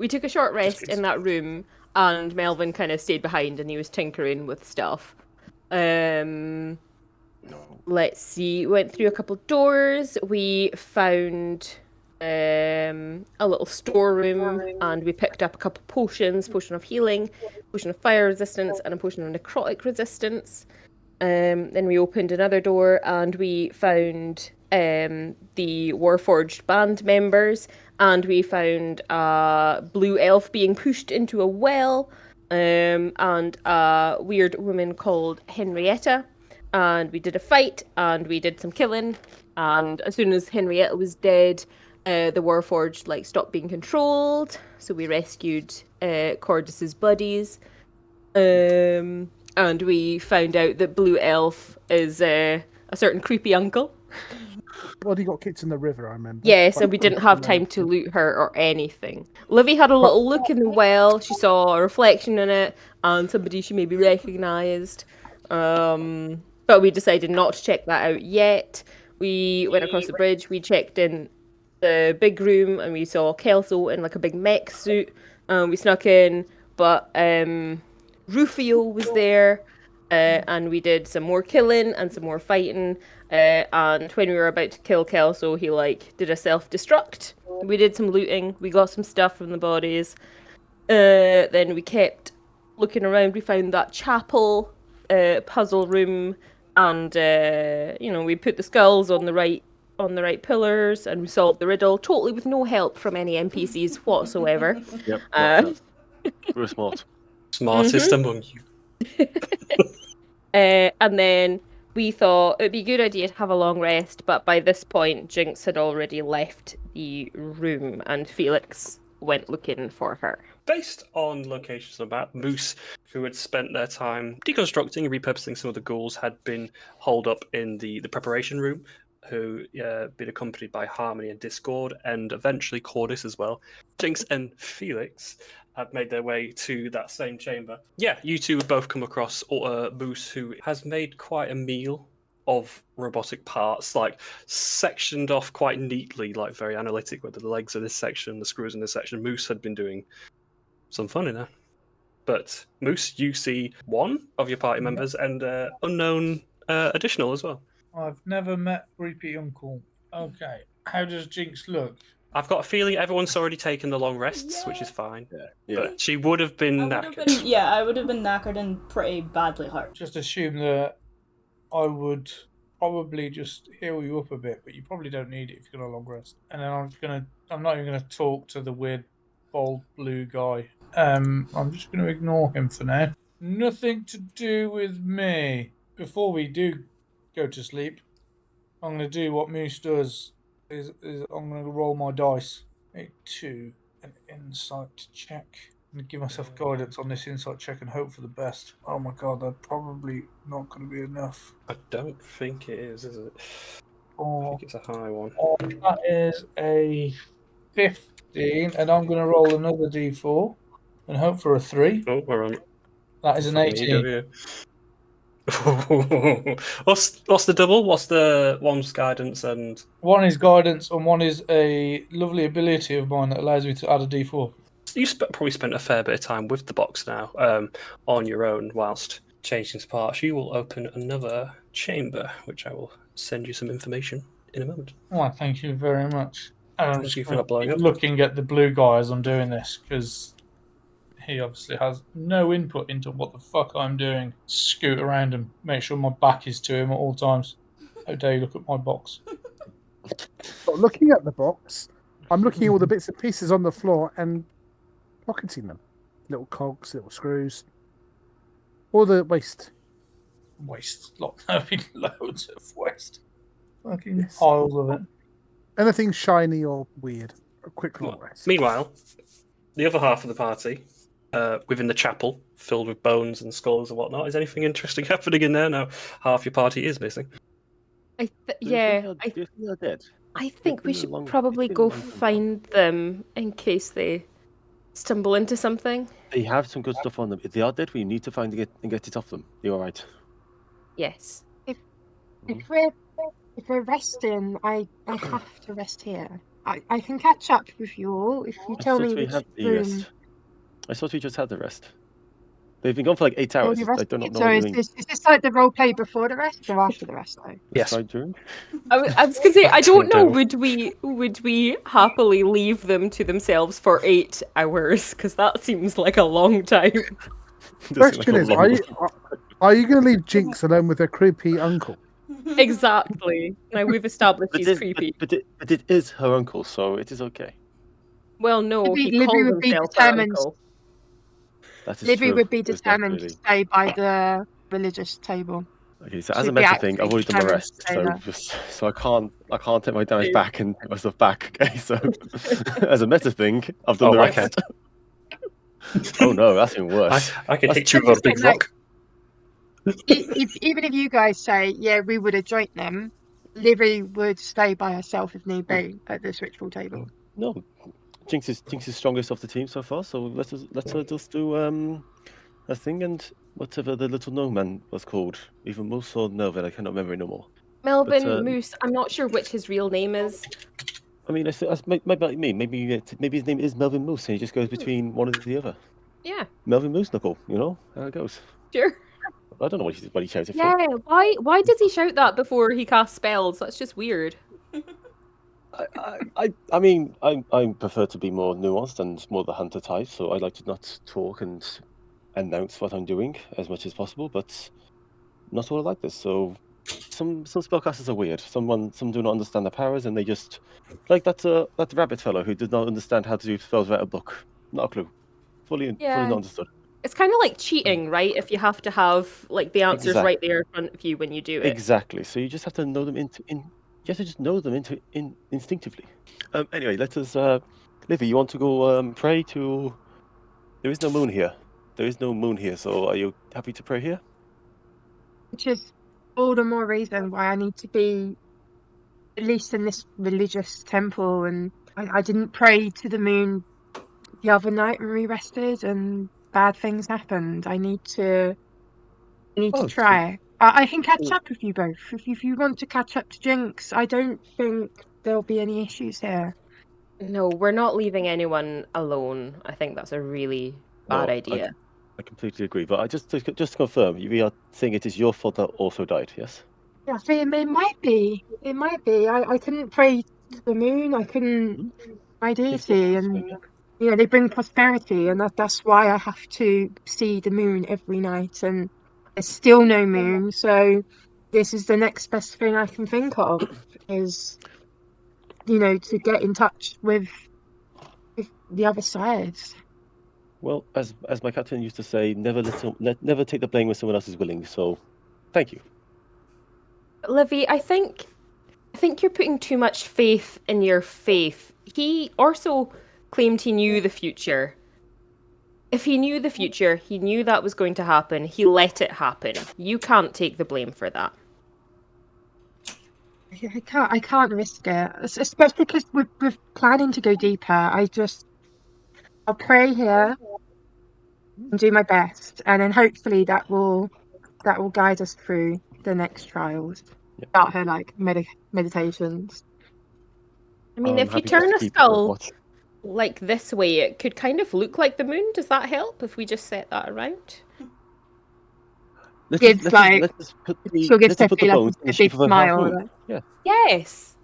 we took a short rest in that room, and Melvin kind of stayed behind, and he was tinkering with stuff. No. Let's see. Went through a couple doors. We found a little storeroom, and we picked up a couple potions: potion of healing, potion of fire resistance, and a potion of necrotic resistance. Then we opened another door, and we found the Warforged band members, and we found a blue elf being pushed into a well, and a weird woman called Henrietta. And we did a fight, and we did some killing. And as soon as Henrietta was dead, the Warforged stopped being controlled. So we rescued Cordis's buddies. And we found out that Blue Elf is a certain creepy uncle. Body got kicked in the river, I remember. Yes, and we didn't have time to loot her or anything. Livy had a little look in the well. She saw a reflection in it, and somebody she maybe recognised. But we decided not to check that out yet. We went across the bridge. We checked in the big room, and we saw Kelso in a big mech suit. We snuck in, but Rufio was there, and we did some more killing and some more fighting. And when we were about to kill Kelso, he did a self-destruct. We did some looting. We got some stuff from the bodies. Then we kept looking around. We found that chapel puzzle room, and we put the skulls on the right pillars, and we solved the riddle totally with no help from any NPCs whatsoever. Yep. We're smart. Smartest among you. And then we thought it would be a good idea to have a long rest, but by this point, Jinx had already left the room, and Felix went looking for her. Based on locations on the map, Moose, who had spent their time deconstructing and repurposing some of the ghouls, had been holed up in the preparation room, who been accompanied by Harmony and Discord, and eventually Cordis as well. Jinx and Felix had made their way to that same chamber. Yeah, you two would both come across Moose, who has made quite a meal of robotic parts, sectioned off quite neatly, very analytic, whether the legs are this section, the screws in this section. Moose had been doing some fun in there. But Moose, you see one of your party members and unknown additional as well. I've never met Creepy Uncle. Okay, how does Jinx look? I've got a feeling everyone's already taken the long rests, which is fine. Yeah. But she would have been knackered. I would have been knackered and pretty badly hurt. Just assume that I would probably just heal you up a bit, but you probably don't need it if you're gonna long rest. And then I'm not even gonna talk to the weird bald blue guy. I'm just gonna ignore him for now. Nothing to do with me. Before we do go to sleep, I'm gonna do what Moose does. Is I'm gonna roll my dice. 2 an insight check. I'm gonna give myself guidance on this insight check and hope for the best. Oh my god, that's probably not gonna be enough. I don't think it is it? I think it's a high one. That is a 15, and I'm gonna roll another d4 and hope for a 3. Oh, we're on. That is an 18. What's the double? What's the one's guidance and... One is guidance, and one is a lovely ability of mine that allows me to add a d4. You probably spent a fair bit of time with the box now, on your own, whilst changing parts. You will open another chamber, which I will send you some information in a moment. Oh, thank you very much. And I'm Thank you for not blowing up. looking at the blue guy as I'm doing this, because he obviously has no input into what the fuck I'm doing. Scoot around and make sure my back is to him at all times. How dare you look at my box? But looking at the box, I'm looking at all the bits and pieces on the floor and pocketing them. Little cogs, little screws. All the waste. Waste. Loads of waste. Fucking piles of it. Anything shiny or weird. A quick long rest. Meanwhile, the other half of the party, within the chapel, filled with bones and skulls and whatnot, is anything interesting happening in there? Now, half your party is missing. I think we should long- probably it's been go a long time. find them in case they stumble into something. They have some good stuff on them. If they are dead, we need to find it and get it off them. You're alright. Yes. If we're resting, I have to rest here. I can catch up with you all if you I tell thought me we which had the room. rest. I thought we just had the rest. They've been gone for like 8 All hours. the I rest. do not know So what you is mean. this like the role play before the rest or after the rest though? Yes. Right during? I was gonna say I don't know. Internal. Would we happily leave them to themselves for 8 hours? Because that seems like a long time. Question is, are you going to leave Jinx alone with her creepy uncle? Exactly. Now we've established But he's creepy. but it is her uncle, so it is okay. Well, no, he Libby calls would be himself her determined. uncle. That is Libby true. would be There's not determined to really. stay by the religious table. Okay, so as a She'd be meta thing, I've absolutely already done my determined to rest, stay so there. so I can't take my damage back and take myself back. Okay, so as a meta thing, I've done the I rest. Oh no, that's even worse. I can That's hit you with a big like- rock. Even if you guys say, yeah, we would have joined them, Libby would stay by herself if need be at this ritual table. No, Jinx is strongest of the team so far. So let's her just do a thing and whatever the little gnome man was called, either Moose or Melvin. I cannot remember anymore. Melvin But, Moose. I'm not sure which his real name is. I mean, that's maybe his name is Melvin Moose, and he just goes between one or the other. Yeah, Melvin Moose Knuckle, you know how it goes. sure. I don't know what he shouted Yeah, for. why does he shout that before he casts spells? That's just weird. I mean, I prefer to be more nuanced and more the hunter type, so I like to not talk and announce what I'm doing as much as possible, but not all like this. So some spellcasters are weird. Some do not understand their powers, and they just like that rabbit fellow who did not understand how to do spells without a book. Not a clue. Fully Yeah. not understood. It's kind of like cheating, right? If you have to have like the answers right Exactly. there in front of you when you do it. Exactly. So you just have to know them you have to just know them instinctively. Anyway, let us. Livy, you want to go pray to? There is no moon here. There is no moon here. So are you happy to pray here? Which is all the more reason why I need to be at least in this religious temple. And I didn't pray to the moon the other night when we rested and bad things happened. I need to try. I can catch up with you both. If you want to catch up to Jinx, I don't think there'll be any issues here. No, we're not leaving anyone alone. I think that's a really bad idea. I completely agree. But just to confirm, we are saying it is your fault that also died. Yes. Yeah, so it might be. It might be. I couldn't pray to the moon. I couldn't my deity, and they bring prosperity, and that's why I have to see the moon every night. And there's still no moon, so this is the next best thing I can think of is, to get in touch with the other side. Well, as my captain used to say, never never take the blame when someone else is willing. So, thank you. Livy, I think you're putting too much faith in your faith. He also claimed he knew the future. If he knew the future, he knew that was going to happen. He let it happen. You can't take the blame for that. I can't risk it, especially because we're planning to go deeper. I'll pray here and do my best, and then hopefully that will guide us through the next trials. Start her meditations. I mean, if you turn a skull like this way, it could kind of look like the moon. Does that help if we just set that around? She'll give Sophie like a big smile. Yeah. Yes.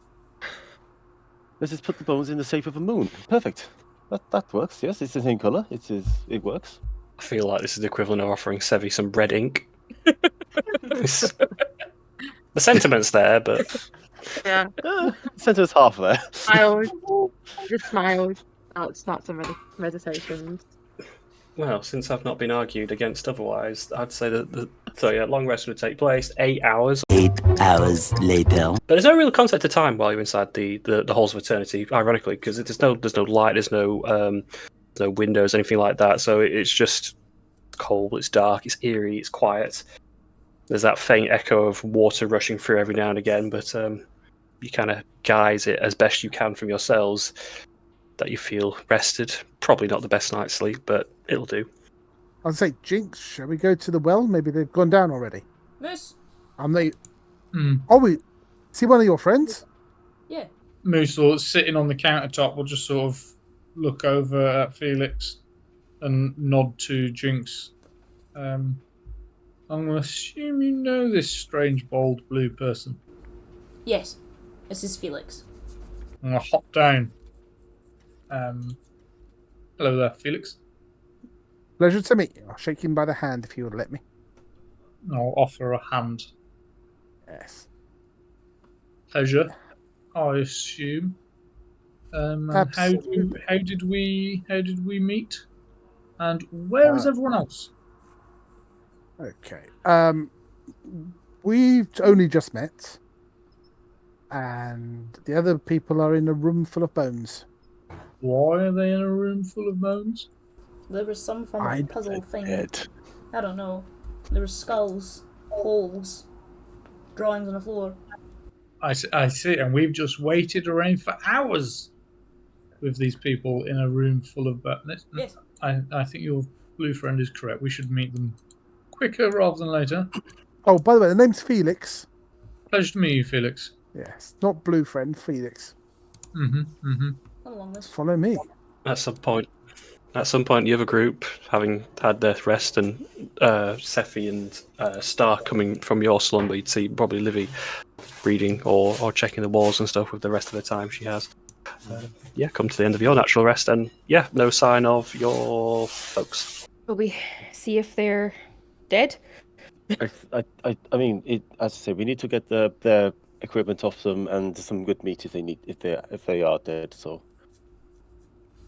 Let's just put the bones in the shape of a moon. Perfect. That works. Yes, it's the same color. It works. I feel like this is the equivalent of offering Sevi some red ink. The sentiment's there, but yeah, sentiment's half there. Just smiles. Out starts some meditations. Well, since I've not been argued against otherwise, I'd say that long rest would take place 8 hours. 8 hours later. But there's no real concept of time while you're inside the halls of eternity. Ironically, because there's no light, there's no windows, anything like that. So it's just cold, it's dark, it's eerie, it's quiet. There's that faint echo of water rushing through every now and again, but you kind of guise it as best you can from yourselves that you feel rested. Probably not the best night's sleep, but it'll do. I'd say, Jinx, shall we go to the well? Maybe they've gone down already. Moose? Is he one of your friends? Yeah. Moose will sitting on the countertop will just sort of look over at Felix and nod to Jinx. I'm going to assume you know this strange, bold blue person. Yes, this is Felix. I'm going to hop down. Hello there, Felix. Pleasure to meet you. I'll shake him by the hand if you would let me. I'll offer a hand. Yes. Pleasure, I assume. And Absolutely. how did we meet? And where is everyone else? Okay. We've only just met, and the other people are in a room full of bones. Why are they in a room full of bones? There was some form of puzzle thing. Dead. I don't know. There were skulls, holes, drawings on the floor. I see, and we've just waited around for hours with these people in a room full of bones. Yes. I think your blue friend is correct. We should meet them quicker rather than later. Oh, by the way, the name's Felix. Pleasure to meet you, Felix. Yes, not blue friend, Felix. Come along this. Follow me. At some point, the other group, having had their rest, and Sephi and Star coming from your slumber, you'd see probably Livy reading or checking the walls and stuff with the rest of the time she has. Come to the end of your natural rest, and no sign of your folks. Will we see if they're dead? I mean, as I say, we need to get the equipment off them and some good meat if they are dead. So.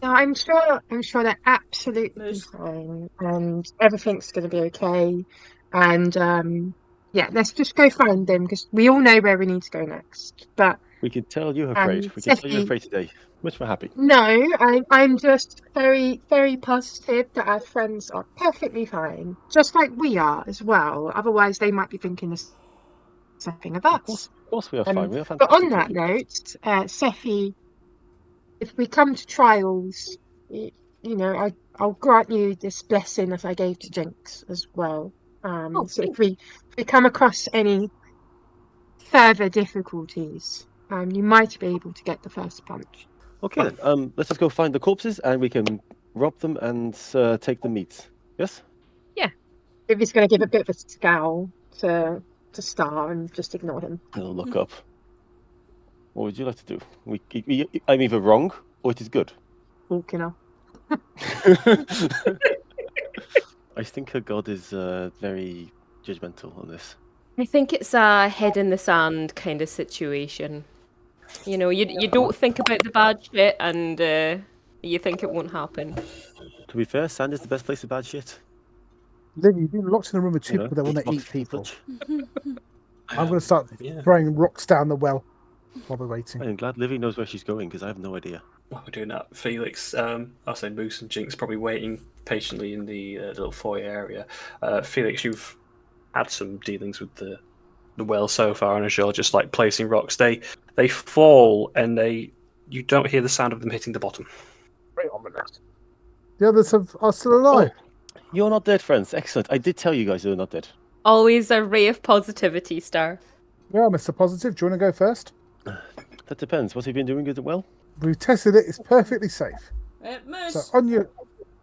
No, I'm sure they're absolutely fine, and everything's going to be okay. And let's just go find them because we all know where we need to go next. But We can tell you're afraid. We can tell you're afraid today. Much more happy. no, I'm just very, very positive that our friends are perfectly fine, just like we are as well. Otherwise, they might be thinking something of us. Of course we are fine. We are fantastic. But on that note, Sephi, if we come to trials, I'll grant you this blessing that I gave to Jinx as well. So if we come across any further difficulties, you might be able to get the first punch. Okay, then. Let's just go find the corpses and we can rob them and take the meat. Yes? Yeah. Vivi's going to give a bit of a scowl to Star and just ignore him. I'll look up. What would you like to do? I'm either wrong or it is good. Walking off. I think her god is very judgmental on this. I think it's a head in the sand kind of situation. You know, you don't think about the bad shit and you think it won't happen. To be fair, sand is the best place for bad shit. Liv, you've been locked in a room with two people that want to eat people. I'm going to start throwing rocks down the well while we're waiting. I'm glad Livy knows where she's going because I have no idea. While we're doing that, Felix, I'll say Moose and Jinx probably waiting patiently in the little foyer area. Felix, you've had some dealings with the well so far, and as you're just like placing rocks, they fall and you don't hear the sound of them hitting the bottom. Very ominous. The others are still alive. Oh, you're not dead, friends. Excellent. I did tell you guys you're not dead. Always a ray of positivity, Star. Yeah, Mr. Positive, do you want to go first? That depends. What's he been doing? Is it well? We've tested it. It's perfectly safe. Moose. So on your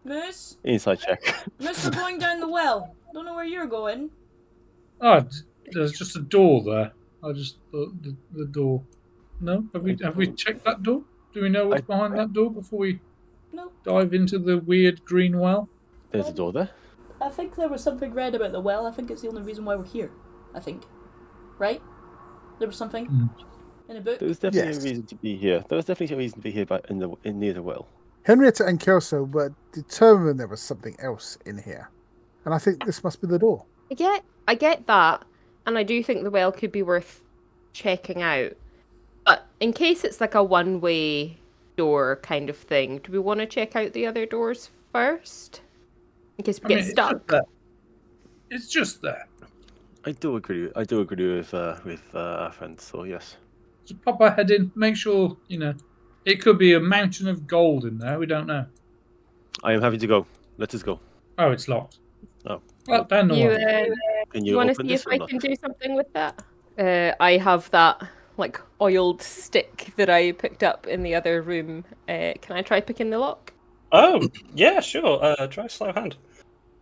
Moose. Inside check. Moose, we're going down the well. Don't know where you're going. Oh, there's just a door there. I just thought the door. No, have we checked that door? Do we know what's behind that door before we dive into the weird green well? There's a door there. I think there was something read about the well. I think it's the only reason why we're here. I think. Right? There was something in a book. There was definitely a reason to be here. There was definitely a reason to be here in near the well. Henrietta and Kelso were determined there was something else in here. And I think this must be the door. I get that, and I do think the well could be worth checking out. But in case it's like a one-way door kind of thing, do we want to check out the other doors first? In case we get stuck. It's just there. I do agree with our friends. So yes. Just pop our head in. Make sure it could be a mountain of gold in there. We don't know. I am happy to go. Let us go. Oh, it's locked. Oh. Well, then Can you want to see if I can do something with that? I have that like oiled stick that I picked up in the other room. Can I try picking the lock? Oh, yeah, sure. Try slow hand.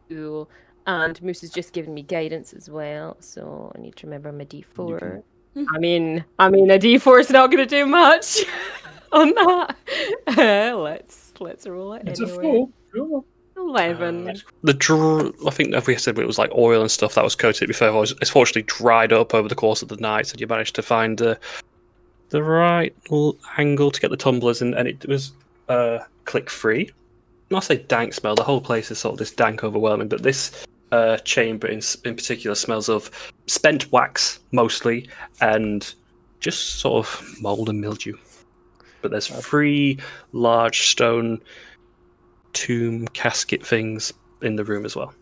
Cool. And Moose has just given me guidance as well, so I need to remember my D4. I mean, a D4 is not going to do much on that. Let's roll it It's anyway. a 4. Cool. 11. I think if we said it was like oil and stuff that was coated before, it's fortunately dried up over the course of the night, and you managed to find the right angle to get the tumblers, and it was click free. Not say dank smell. The whole place is sort of this dank, overwhelming, but this chamber in particular smells of spent wax mostly, and just sort of mold and mildew. But there's 3 large stone tomb casket things in the room as well.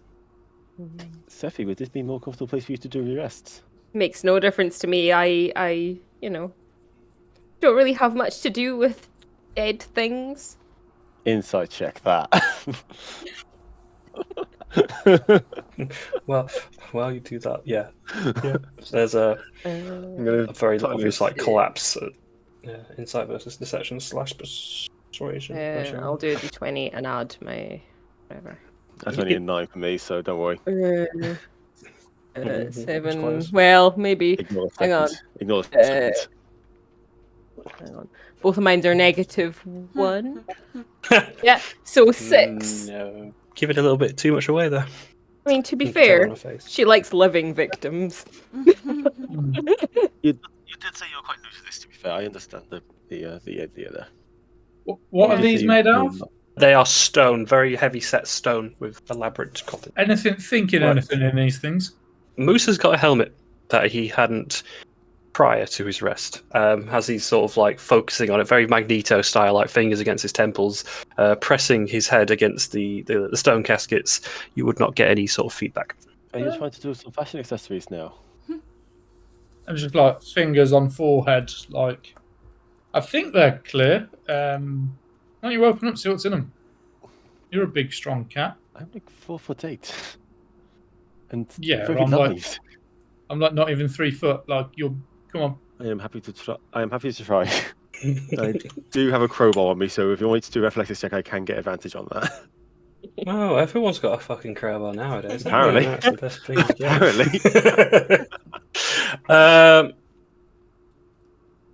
Sephi, would this be a more comfortable place for you to do your rests? Makes no difference to me. I don't really have much to do with dead things. Insight check that. Well, you do that, yeah. There's a very obvious collapse. Insight versus deception / persuasion. I'll do a D20 and add my whatever. That's only a 9 for me, so don't worry. 7. Well, maybe. Ignore Hang on. Ignore the second. Hang on. Both of mine are -1. Yeah, so 6. No. Give it a little bit too much away there. I mean, to be fair, she likes living victims. You did say you were quite new to this, to be fair. I understand the idea there. What are these made of? They are stone, very heavy set stone with elaborate cotton. Anything in these things? Moose has got a helmet that he hadn't prior to his rest. As he's sort of like focusing on it, very Magneto style, like fingers against his temples, pressing his head against the stone caskets. You would not get any sort of feedback. Are you trying to do some fashion accessories now? I'm just like fingers on forehead, like I think they're clear. Why don't you open up, see what's in them? You're a big, strong cat. I'm like 4'8", and yeah, very live. I'm like not even 3 foot. Like you're. Come on. I am happy to try. I do have a crowbar on me, so if you want me to do a reflexes check, I can get advantage on that. Oh, everyone's got a fucking crowbar nowadays. Apparently. That's the best thing. Apparently.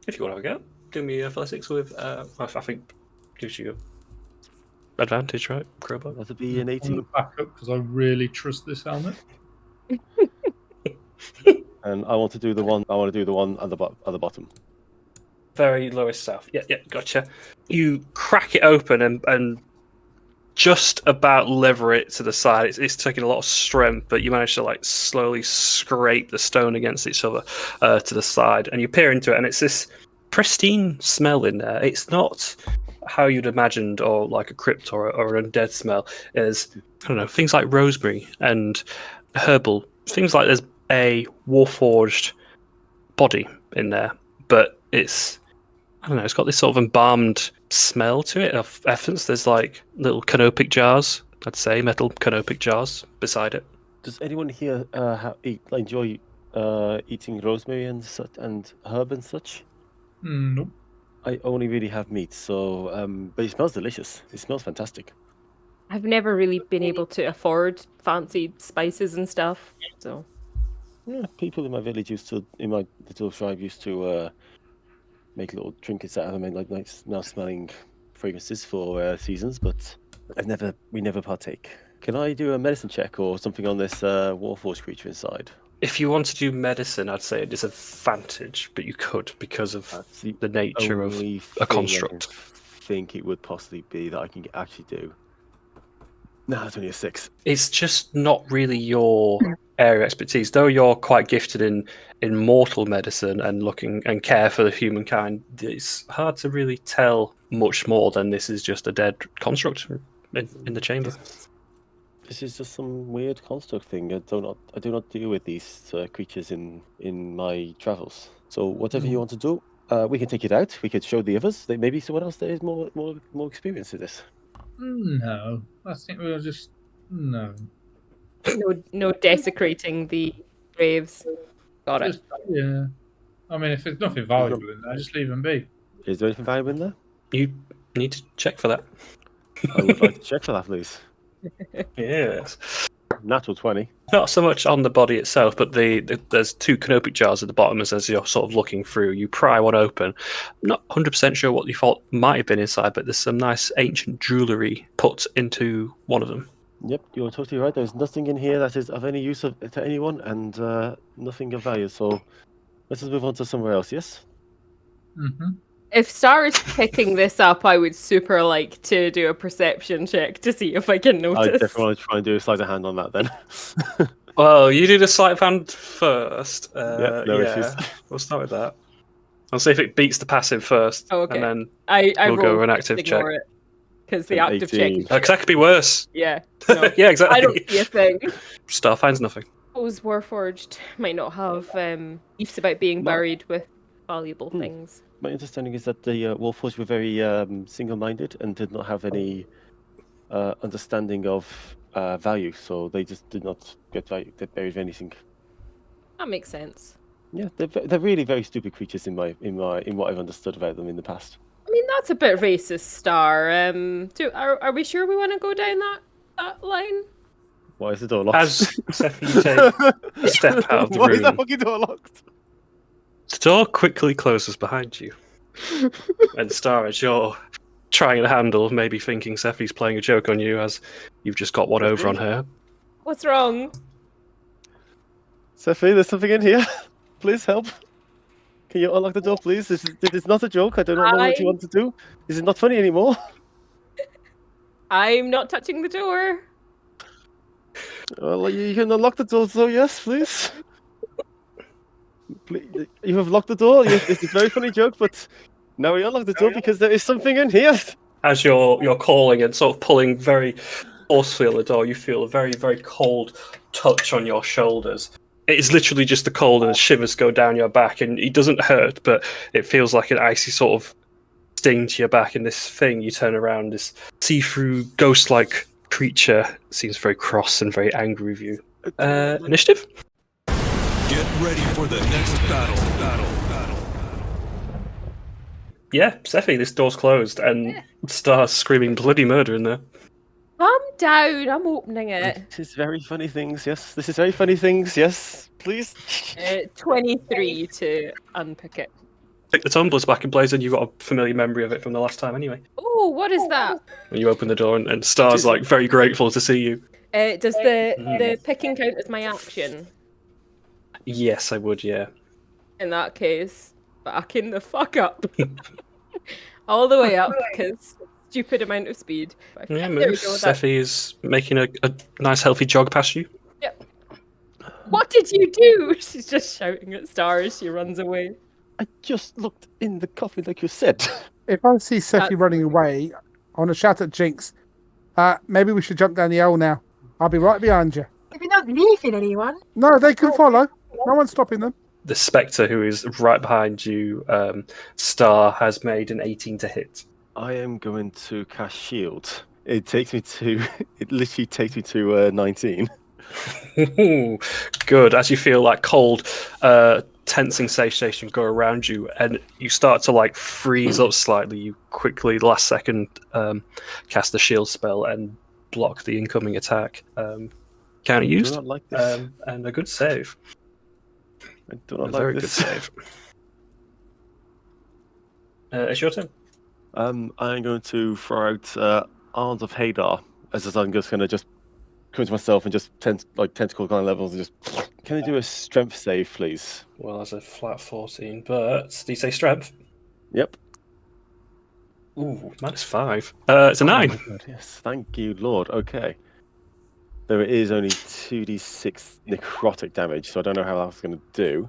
If you want to have a go, do me athletics with. I think gives you advantage, right? Crowbar. That'll be an 18. Back up because I really trust this helmet. And I want to do the one. I want to do the one at the bottom. Very lowest south. Yeah, gotcha. You crack it open and just about lever it to the side. It's taking a lot of strength, but you manage to like slowly scrape the stone against each other to the side, and you peer into it, and it's this pristine smell in there. It's not how you'd imagined, or like a crypt or an undead smell. Is I don't know, things like rosemary and herbal things like there's a warforged body in there, but it's I don't know, it's got this sort of embalmed smell to it of essence. There's like little canopic jars, I'd say, metal canopic jars beside it. Does anyone here enjoy eating rosemary and herb and such? Nope. I only really have meat, so but it smells delicious. It smells fantastic. I've never really been able to afford fancy spices and stuff, so. Yeah, people in my village in my little tribe used to make little trinkets out of them and like nice now smelling fragrances for seasons, but we never partake. Can I do a medicine check or something on this warforged creature inside? If you want to do medicine, I'd say it is advantage, but you could because of the nature of a construct. I think it would possibly be that I can actually do. No, it's only a 6. It's just not really your area of expertise. Though you're quite gifted in mortal medicine and looking and care for the humankind, it's hard to really tell much more than this is just a dead construct in the chamber. This is just some weird construct thing. I do not deal with these creatures in my travels. So whatever you want to do, we can take it out. We could show the others. Maybe someone else there is more experience in this. No, I think we'll just no. No desecrating the graves. Got it. Yeah. I mean, if there's nothing valuable in there, just leave them be. Is there anything valuable in there? You need to check for that. I would like to check for that, please. Yes. Natural 20. Not so much on the body itself, but there's 2 canopic jars at the bottom as you're sort of looking through. You pry one open. I'm not 100% sure what you thought might have been inside, but there's some nice ancient jewellery put into one of them. Yep, you're totally right. There's nothing in here that is of any use to anyone, and nothing of value. So let's just move on to somewhere else, yes? Mm-hmm. If Star is picking this up, I would super like to do a perception check to see if I can I notice. definitely want to try and do a sleight of hand on that then. Well, you do the sleight of hand first. Yep, no issues. We'll start with that. I'll see if it beats the passive first, Oh, okay. and then I we'll go rolled with an to active ignore check. it because the An active check 18. is Because that could be worse. yeah. No, Yeah, exactly. I don't see a thing. Star finds nothing. Those Warforged might not have beliefs about being No. buried with valuable things. My understanding is that the Warforged were very single-minded and did not have any understanding of value, so they just did not get buried with anything. That makes sense. Yeah, they're really very stupid creatures in what I've understood about them in the past. I mean, that's a bit racist, Star. Are we sure we want to go down that line? Why is the door locked? As Seth, you take a step out of the Why room, is that fucking door locked? the door quickly closes behind you. And Star, as you're trying to handle, maybe thinking Seffi's playing a joke on you as you've just got one over on her. What's wrong? Sephi, there's something in here. Please help. Can you unlock the door, please? This is not a joke. I do not know what you want to do. This is not funny anymore. I'm not touching the door. Well, you can unlock the door, so yes, please. Please, you have locked the door. Yes, this is a very funny joke, but now we unlock the door because there is something in here. As you're calling and sort of pulling very forcefully on the door, you feel a very, very cold touch on your shoulders. It is literally just the cold, and the shivers go down your back, and it doesn't hurt, but it feels like an icy sort of sting to your back. And this thing, you turn around, this see-through, ghost-like creature seems very cross and very angry with you. Initiative? Get ready for the next battle. Yeah, Sephi, this door's closed, and starts screaming bloody murder in there. Calm down. I'm opening it. This is very funny things. Yes, this is very funny things. Yes, please. 23 to unpick it. Pick the tumblers back in place, and you've got a familiar memory of it from the last time anyway. Oh, what is that? When you open the door, and Star's like very grateful to see you. Does the picking count as my action? Yes, I would, yeah. In that case, backing the fuck up. All the way up, because stupid amount of speed. Yeah, There we moves. go, Sephi is making a nice healthy jog past you. Yep. What did you do? She's just shouting at Star as she runs away. I just looked in the coffee like you said. If I see Sephi running away, I want to shout at Jinx. Maybe we should jump down the hole now. I'll be right behind you. If you're not leaving anyone. No, they can follow. No one's stopping them. The Spectre, who is right behind you, Star, has made an 18 to hit. I am going to cast shield. It literally takes me to 19. Good. As you feel like cold, tensing sensation go around you, and you start to like freeze up slightly. You quickly, last second, cast the shield spell and block the incoming attack. Counter used, I do not like this. and a good save. I do not A like very this. good save. It's your turn. I'm going to throw out Arms of Hadar, as I'm just going to just come to myself and just tentacle kind of levels and just. Can I do a strength save, please? Well, that's a flat 14, but do you say strength? Yep. Ooh, -5. It's a 9. Oh my God, yes, thank you, Lord. Okay. There is only 2d6 necrotic damage, so I don't know how that's going to do.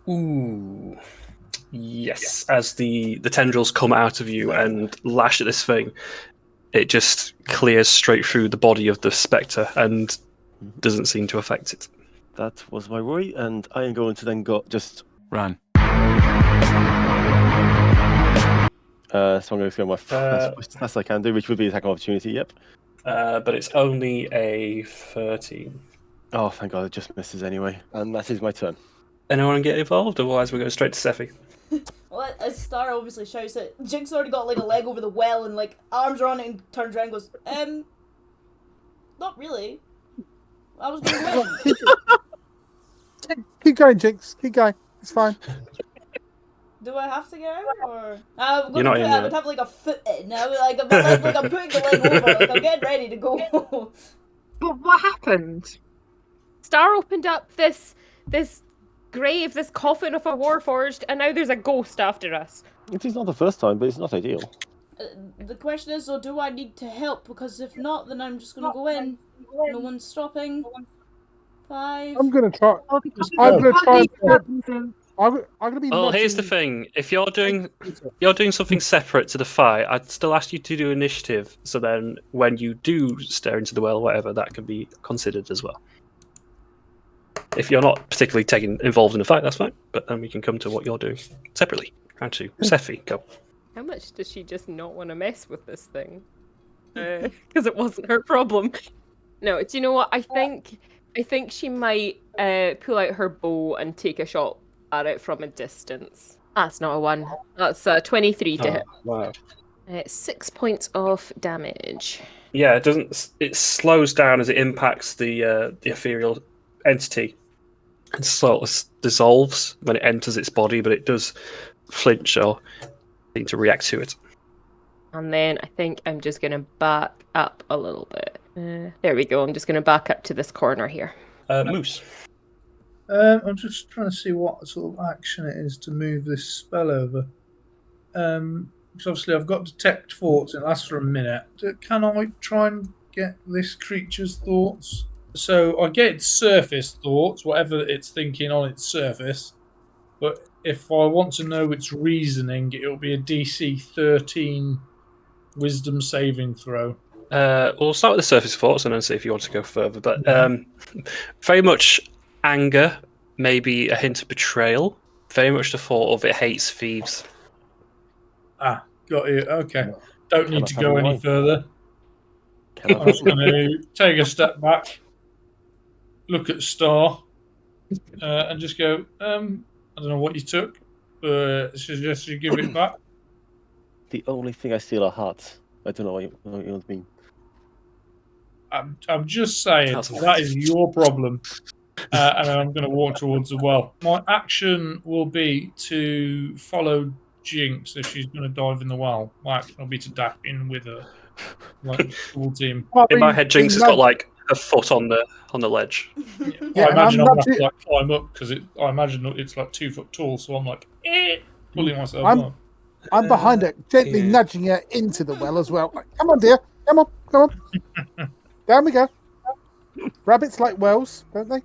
Ooh. Yes, as the tendrils come out of you and lash at this thing, it just clears straight through the body of the Spectre and doesn't seem to affect it. That was my worry, and I am going to then just Run. So I'm going to go my best I can do, which would be attack of opportunity. Yep. But it's only a 13. Oh, thank God! It just misses anyway, and that is my turn. Anyone get involved? Otherwise, we're going straight to Sephi. Well, as Star obviously shouts it, Jinx already got like a leg over the well and like arms around it and turns around and goes, not really. I was going to win. Keep going, Jinx. Keep going. It's fine. Do I have to go? Or You're not in I would have like a foot in. I would, like I'm putting the leg over, like I'm getting ready to go. But what happened? Star opened up this grave, this coffin of a warforged, and now there's a ghost after us. It is not the first time, but it's not ideal. The question is, though, do I need to help? Because if not, then I'm just gonna go in. No one's stopping. 5. I'm gonna try. Well, because I'm gonna try. I'm I'm gonna be. Well, here's the thing: if you're doing something separate to the fight, I'd still ask you to do initiative. So then, when you do stare into the well, or whatever, that can be considered as well. If you're not particularly involved in the fight, that's fine. But then we can come to what you're doing separately. Round 2, Sephi, go. How much does she just not want to mess with this thing? Because it wasn't her problem. No, do you know what? I think she might pull out her bow and take a shot at it from a distance. That's not a 1. That's 23 to hit. Wow. 6 points of damage. Yeah, it doesn't. It slows down as it impacts the ethereal entity, and sort of dissolves when it enters its body, but it does flinch or seem to react to it. And then I think I'm just going to back up a little bit. There we go. I'm just going to back up to this corner here. Moose. I'm just trying to see what sort of action it is to move this spell over. Because obviously I've got detect thoughts, and it lasts for a minute. Can I try and get this creature's thoughts? So I get its surface thoughts, whatever it's thinking on its surface. But if I want to know its reasoning, it'll be a DC 13 Wisdom saving throw. We'll start with the surface thoughts and then see if you want to go further. But very much anger, maybe a hint of betrayal. Very much the thought of it hates thieves. Ah, got you. Okay. Don't need to have go a any wine? further. Can I'm just going to take a step back, look at Star, and just go, I don't know what you took, but I suggest you give it back. The only thing I steal are hearts. I don't know what you mean. I'm just saying, That's- that is your problem. And then I'm going to walk towards the well. My action will be to follow Jinx if she's going to dive in the well. My action will be to dash in with her. Like towards him. In my head, Jinx has got like a foot on the ledge. Yeah, I imagine I'm I'm going to have to like, climb up because I imagine it's like 2 foot tall, so I'm like pulling myself up. I'm behind her, gently nudging her into the well as well. Like, come on, dear. Come on. Down we go. Rabbits like wells, don't they?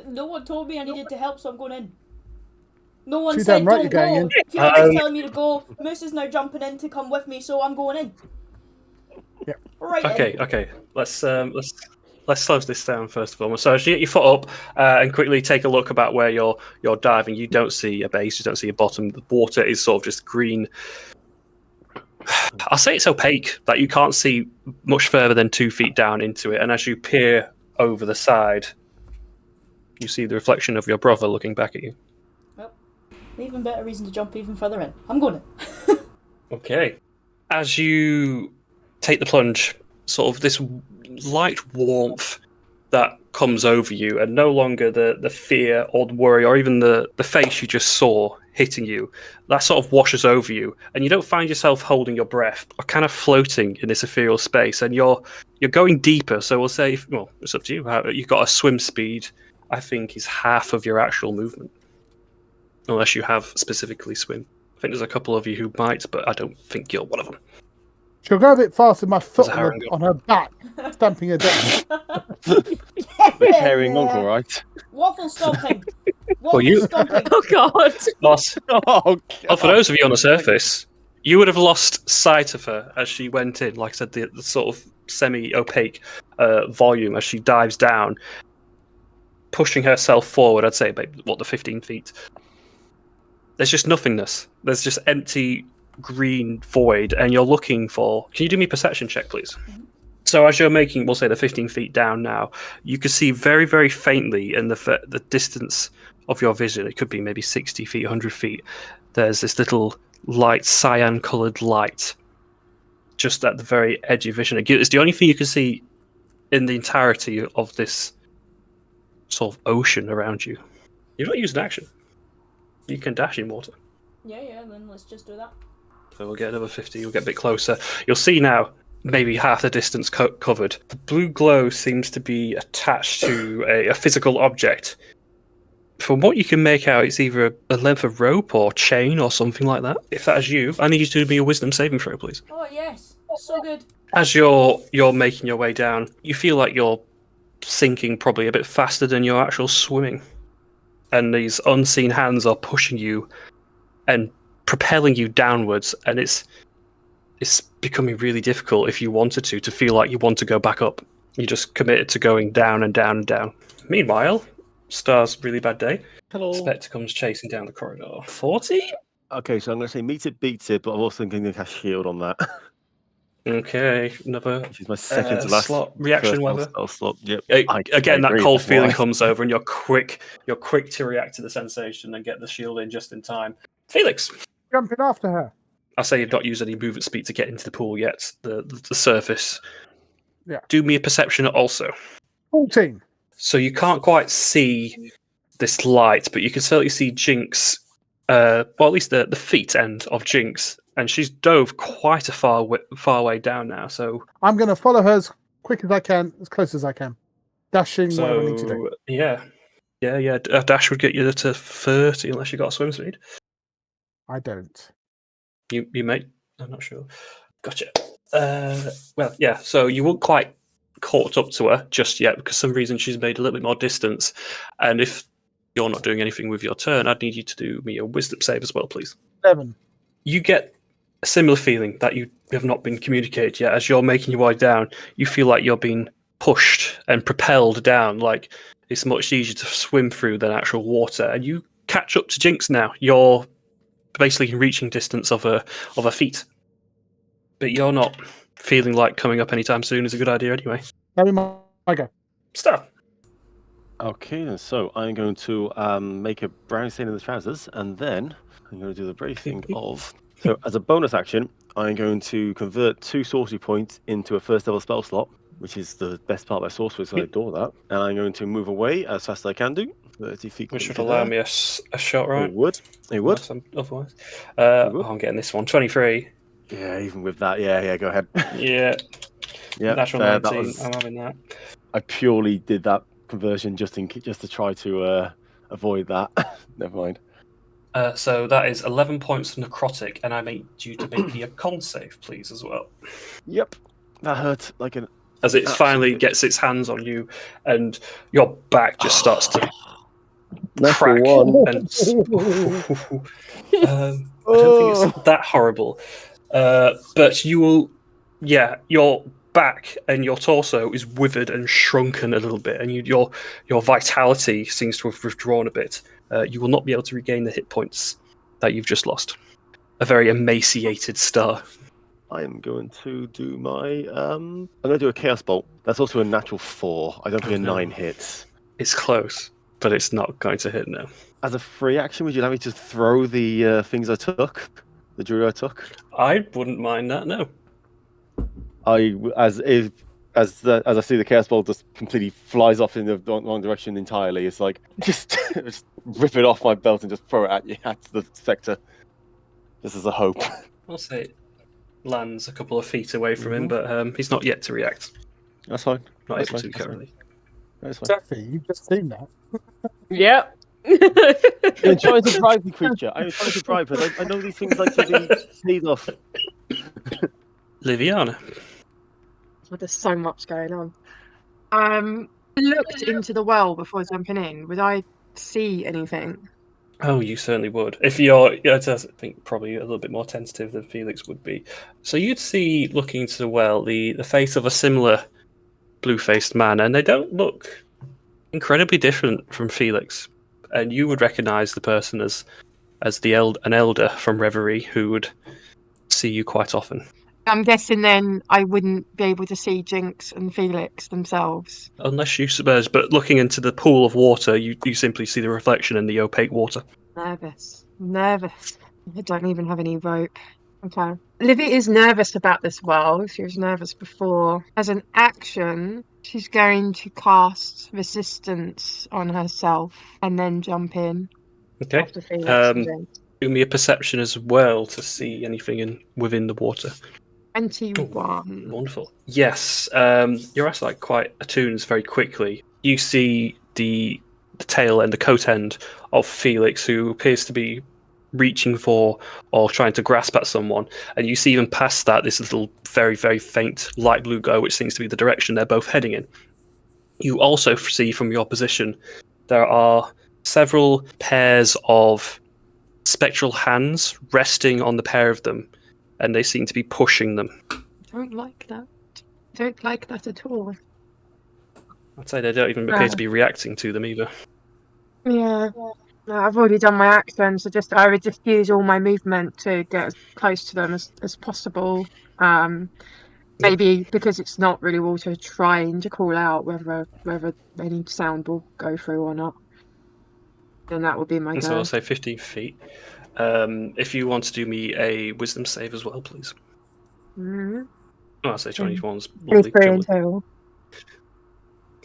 No one told me I needed to help, so I'm going in. No one Too said damn right don't you're going go. in. Fiona's telling me to go. Moose is now jumping in to come with me, so I'm going in. Yeah. Right. Okay. Let's slow this down first of all. So as you get your foot up and quickly take a look about where you're diving, you don't see a base, you don't see a bottom. The water is sort of just green. I'll say it's opaque, that you can't see much further than 2 feet down into it. And as you peer over the side, you see the reflection of your brother looking back at you. Well, even better reason to jump even further in. I'm going in. Okay. As you take the plunge, sort of this light warmth that comes over you, and no longer the fear or the worry or even the face you just saw hitting you, that sort of washes over you, and you don't find yourself holding your breath or kind of floating in this ethereal space, and you're going deeper. So we'll say, well, it's up to you. You've got a swim speed, I think, is half of your actual movement, unless you have specifically swim. I think there's a couple of you who might, but I don't think you're one of them. She'll go a bit faster with my foot There's a harangue. on her back, stamping her down. The caring uncle, right? Waffle stomping. Well, you- stomping. Oh god. Boss. Oh, Well, for those of you on the surface, you would have lost sight of her as she went in. Like I said, the sort of semi-opaque volume as she dives down, pushing herself forward, I'd say, about, the 15 feet. There's just nothingness. There's just empty green void, and you're looking for... Can you do me a perception check, please? So as you're making, we'll say the 15 feet down now, you can see very, very faintly in the distance of your vision, it could be maybe 60 feet, 100 feet, there's this little light, cyan-coloured light just at the very edge of vision. It's the only thing you can see in the entirety of this sort of ocean around you. You've not used an action. You can dash in water. Yeah, then let's just do that. So we'll get another 50, you'll get a bit closer. You'll see now, maybe half the distance covered. The blue glow seems to be attached to a physical object. From what you can make out, it's either a length of rope or chain or something like that. If that is you, I need you to do me a wisdom saving throw, please. Oh, yes. So good. As you're making your way down, you feel like you're sinking probably a bit faster than you're actual swimming. And these unseen hands are pushing you and propelling you downwards, and it's becoming really difficult if you wanted to feel like you want to go back up. You're just committed to going down and down and down. Meanwhile, Star's really bad day. Hello. Spectre comes chasing down the corridor. 40? Okay, so I'm going to say meet it, beats it, but I'm also going to cast shield on that. Okay, another Which is my second to last slot. Reaction, first whether. spell slot. Yep. Again, that agree, cold that's feeling why. comes over, and you're quick to react to the sensation and get the shield in just in time. Felix, Jumping after her. I'll say you've not used any movement speed to get into the pool yet. The surface. Yeah. Do me a perception also. 14. So you can't quite see this light, but you can certainly see Jinx. Well, at least the feet end of Jinx, and she's dove quite a far way down now. So I'm going to follow her as quick as I can, as close as I can. Dashing, whatever I need to do. yeah. A dash would get you to 30 unless you got a swim speed. I don't. You may. I'm not sure. Gotcha. Well, yeah. So you weren't quite caught up to her just yet because for some reason she's made a little bit more distance. And if you're not doing anything with your turn, I'd need you to do me a wisdom save as well, please. 7. You get a similar feeling that you have not been communicated yet. As you're making your way down, you feel like you're being pushed and propelled down. Like it's much easier to swim through than actual water. And you catch up to Jinx now. You're basically in reaching distance of her feet. But you're not feeling like coming up anytime soon is a good idea anyway. That'll be my go. Stop. Okay, then so I'm going to make a brown stain in the trousers, and then I'm going to do the brave thing of... So as a bonus action, I'm going to convert 2 sorcery points into a first level spell slot, which is the best part of my sorcery, so I adore that. And I'm going to move away as fast as I can do. 30 feet. Which would allow me a shot, right? It would. Otherwise. I'm getting this one. 23. Yeah, even with that. Yeah, go ahead. Yeah. Yeah, Natural 19. I'm having that. I purely did that conversion just to try to avoid that. Never mind. So that is 11 points of necrotic, and I need you to make me a con save, please, as well. Yep. That hurt like an... As it finally gets its hands on you, and your back just starts to crack. And... I don't think it's that horrible. But you will... Yeah, your back and your torso is withered and shrunken a little bit, and your vitality seems to have withdrawn a bit. You will not be able to regain the hit points that you've just lost. A very emaciated Star. I am going to do my... I'm going to do a Chaos Bolt. That's also a natural 4. I don't think a 9 hits. It's close, but it's not going to hit now. As a free action, would you like me to throw the things I took? The jewelry I took? I wouldn't mind that, no. As I see the Chaos Bolt just completely flies off in the wrong direction entirely, it's like, just rip it off my belt and just throw it at the Spectre. Just as a hope. I'll say it lands a couple of feet away from him, but he's not yet to react. That's fine. Not That's able fine. to currently. That's fine. Jeffy, you've just seen that. Yep. I'm trying to bribe the creature. I'm trying to bribe her. I know these things like to be paid off. Liviana. Well, there's so much going on. I looked into the well before jumping in. Would I see anything? Oh, you certainly would. If you're, I think, probably a little bit more tentative than Felix would be. So you'd see, looking into the well, the face of a similar blue-faced man, and they don't look incredibly different from Felix. And you would recognise the person as an elder from Reverie who would see you quite often. I'm guessing then I wouldn't be able to see Jinx and Felix themselves. Unless you submerge, but looking into the pool of water, you simply see the reflection in the opaque water. Nervous. I don't even have any rope. Okay. Livy is nervous about this well. She was nervous before. As an action, she's going to cast resistance on herself and then jump in Okay. after Felix is in. Do me a perception as well to see anything within the water. 21. Wonderful. Yes, your eyesight quite attunes very quickly. You see the tail and the coat end of Felix, who appears to be reaching for or trying to grasp at someone, and you see even past that this little very, very faint light blue glow, which seems to be the direction they're both heading in. You also see from your position there are several pairs of spectral hands resting on the pair of them, and they seem to be pushing them. Don't like that. Don't like that at all. I'd say they don't even appear to be reacting to them either. Yeah. No, I've already done my action, so I would just use all my movement to get as close to them as possible. Maybe because it's not really water, trying to call out whether any sound will go through or not. Then that would be my go. So I'll say 15 feet. If you want to do me a wisdom save as well, please. Mm-hmm. Oh, I'll say 21's lovely.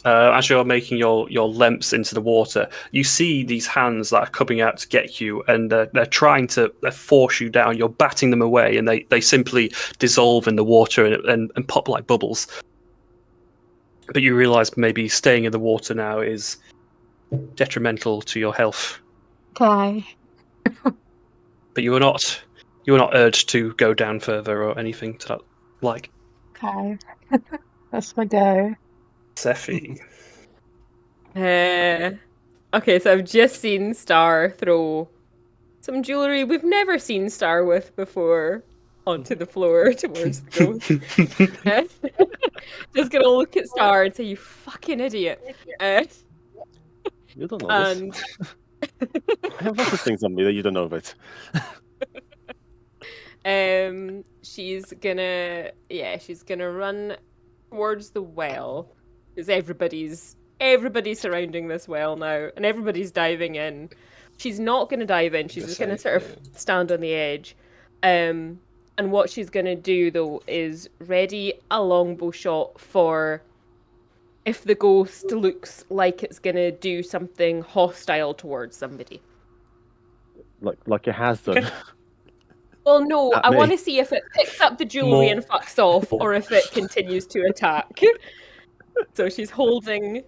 As you're making your lemps into the water, you see these hands that are coming out to get you, and they're trying to force you down. You're batting them away, and they simply dissolve in the water and pop like bubbles. But you realise maybe staying in the water now is detrimental to your health. Okay. But you were not urged to go down further or anything to that like. Okay. That's my go. Sephi. Okay, so I've just seen Star throw some jewellery we've never seen Star with before onto the floor towards the ghost. Just gonna look at Star and say, "You fucking idiot." You don't know this. I have lots of things on me that you don't know about. She's gonna run towards the well, because everybody's surrounding this well now, and everybody's diving in. She's not gonna dive in. She's just gonna sort of stand on the edge. And what she's gonna do though is ready a longbow shot for if the ghost looks like it's gonna do something hostile towards somebody. Like it has done. Okay. Well, no, I want to see if it picks up the jewelry and fucks off, or if it continues to attack. So she's holding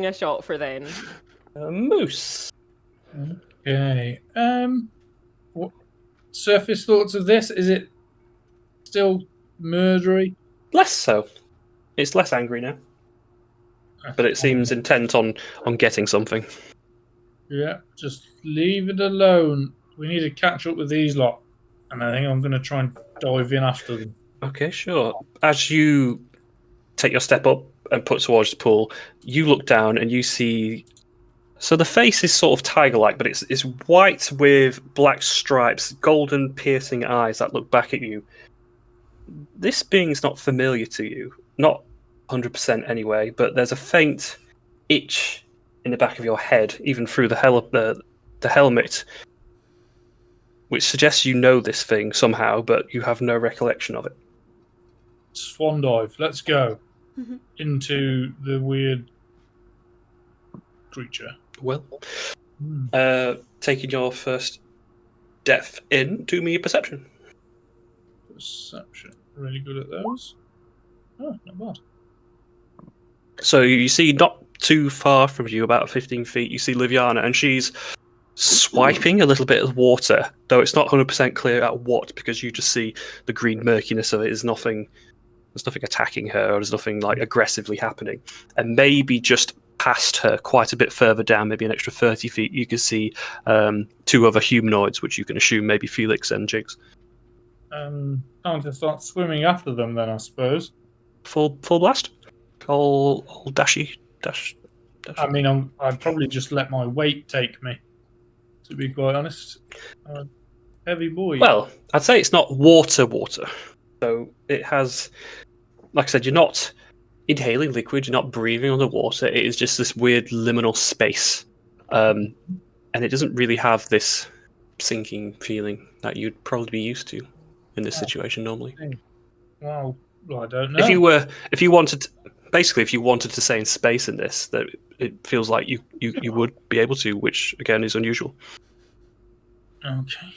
a shot for then. Moose. Okay. What surface thoughts of this? Is it still murdery? Less so. It's less angry now. But it seems intent on getting something. Yeah, just leave it alone. We need to catch up with these lot. And I think I'm going to try and dive in after them. Okay, sure. As you take your step up and put towards the pool, you look down and you see... So the face is sort of tiger-like, but it's white with black stripes, golden piercing eyes that look back at you. This being's not familiar to you. Not 100% anyway, but there's a faint itch in the back of your head, even through the helmet, which suggests you know this thing somehow, but you have no recollection of it. Swan dive. Let's go into the weird creature. Well, taking your first depth in, do me a perception. Perception. Really good at those. Oh, not bad. So you see not too far from you, about 15 feet, you see Liviana, and she's swiping a little bit of water, though it's not 100% clear at what, because you just see the green murkiness of it. There's nothing attacking her, or there's nothing like aggressively happening. And maybe just past her, quite a bit further down, maybe an extra 30 feet, you can see two other humanoids, which you can assume maybe Felix and Jigs. Time to start swimming after them then, I suppose. Full blast? All dash. I mean, I'd probably just let my weight take me, to be quite honest. Heavy boy. Well, I'd say it's not water. So it has, like I said, you're not inhaling liquid, you're not breathing underwater. It is just this weird liminal space. And it doesn't really have this sinking feeling that you'd probably be used to in this situation normally. Well, I don't know. If you wanted to stay in space in this, that it feels like you would be able to, which again is unusual. Okay.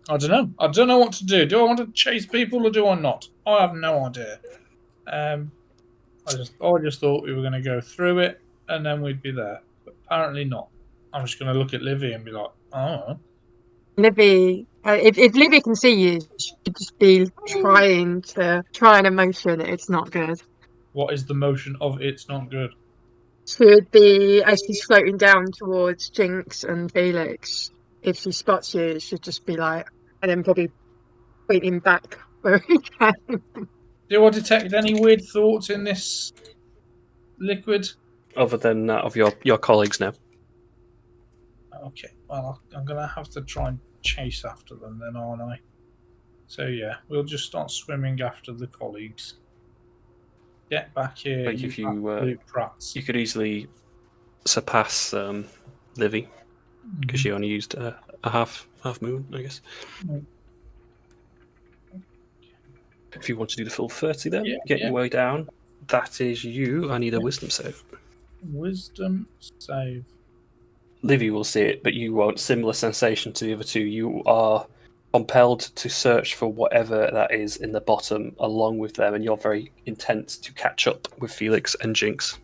I don't know. I don't know what to do. Do I want to chase people or do I not? I have no idea. I just thought we were going to go through it and then we'd be there, but apparently not. I'm just going to look at Livy and be like, oh. Livy, if Livy can see you, she could just be trying a motion. It's not good. What is the motion of it's not good? Should be as she's floating down towards Jinx and Felix. If she spots you, it should just be like, and then probably pointing back where he can. Do I detect any weird thoughts in this liquid? Other than that of your colleagues now. Okay, well, I'm going to have to try and chase after them then, aren't I? So yeah, we'll just start swimming after the colleagues. Get back here, Like if you prats. you could easily surpass Livy because she only used a half moon, I guess. Mm. If you want to do the full 30 then, Yeah, get yeah. your way down. That is you. I need a wisdom save. Wisdom save. Livy will see it, but you won't. Similar sensation to the other two. You are compelled to search for whatever that is in the bottom along with them, and you're very intent to catch up with Felix and Jinx.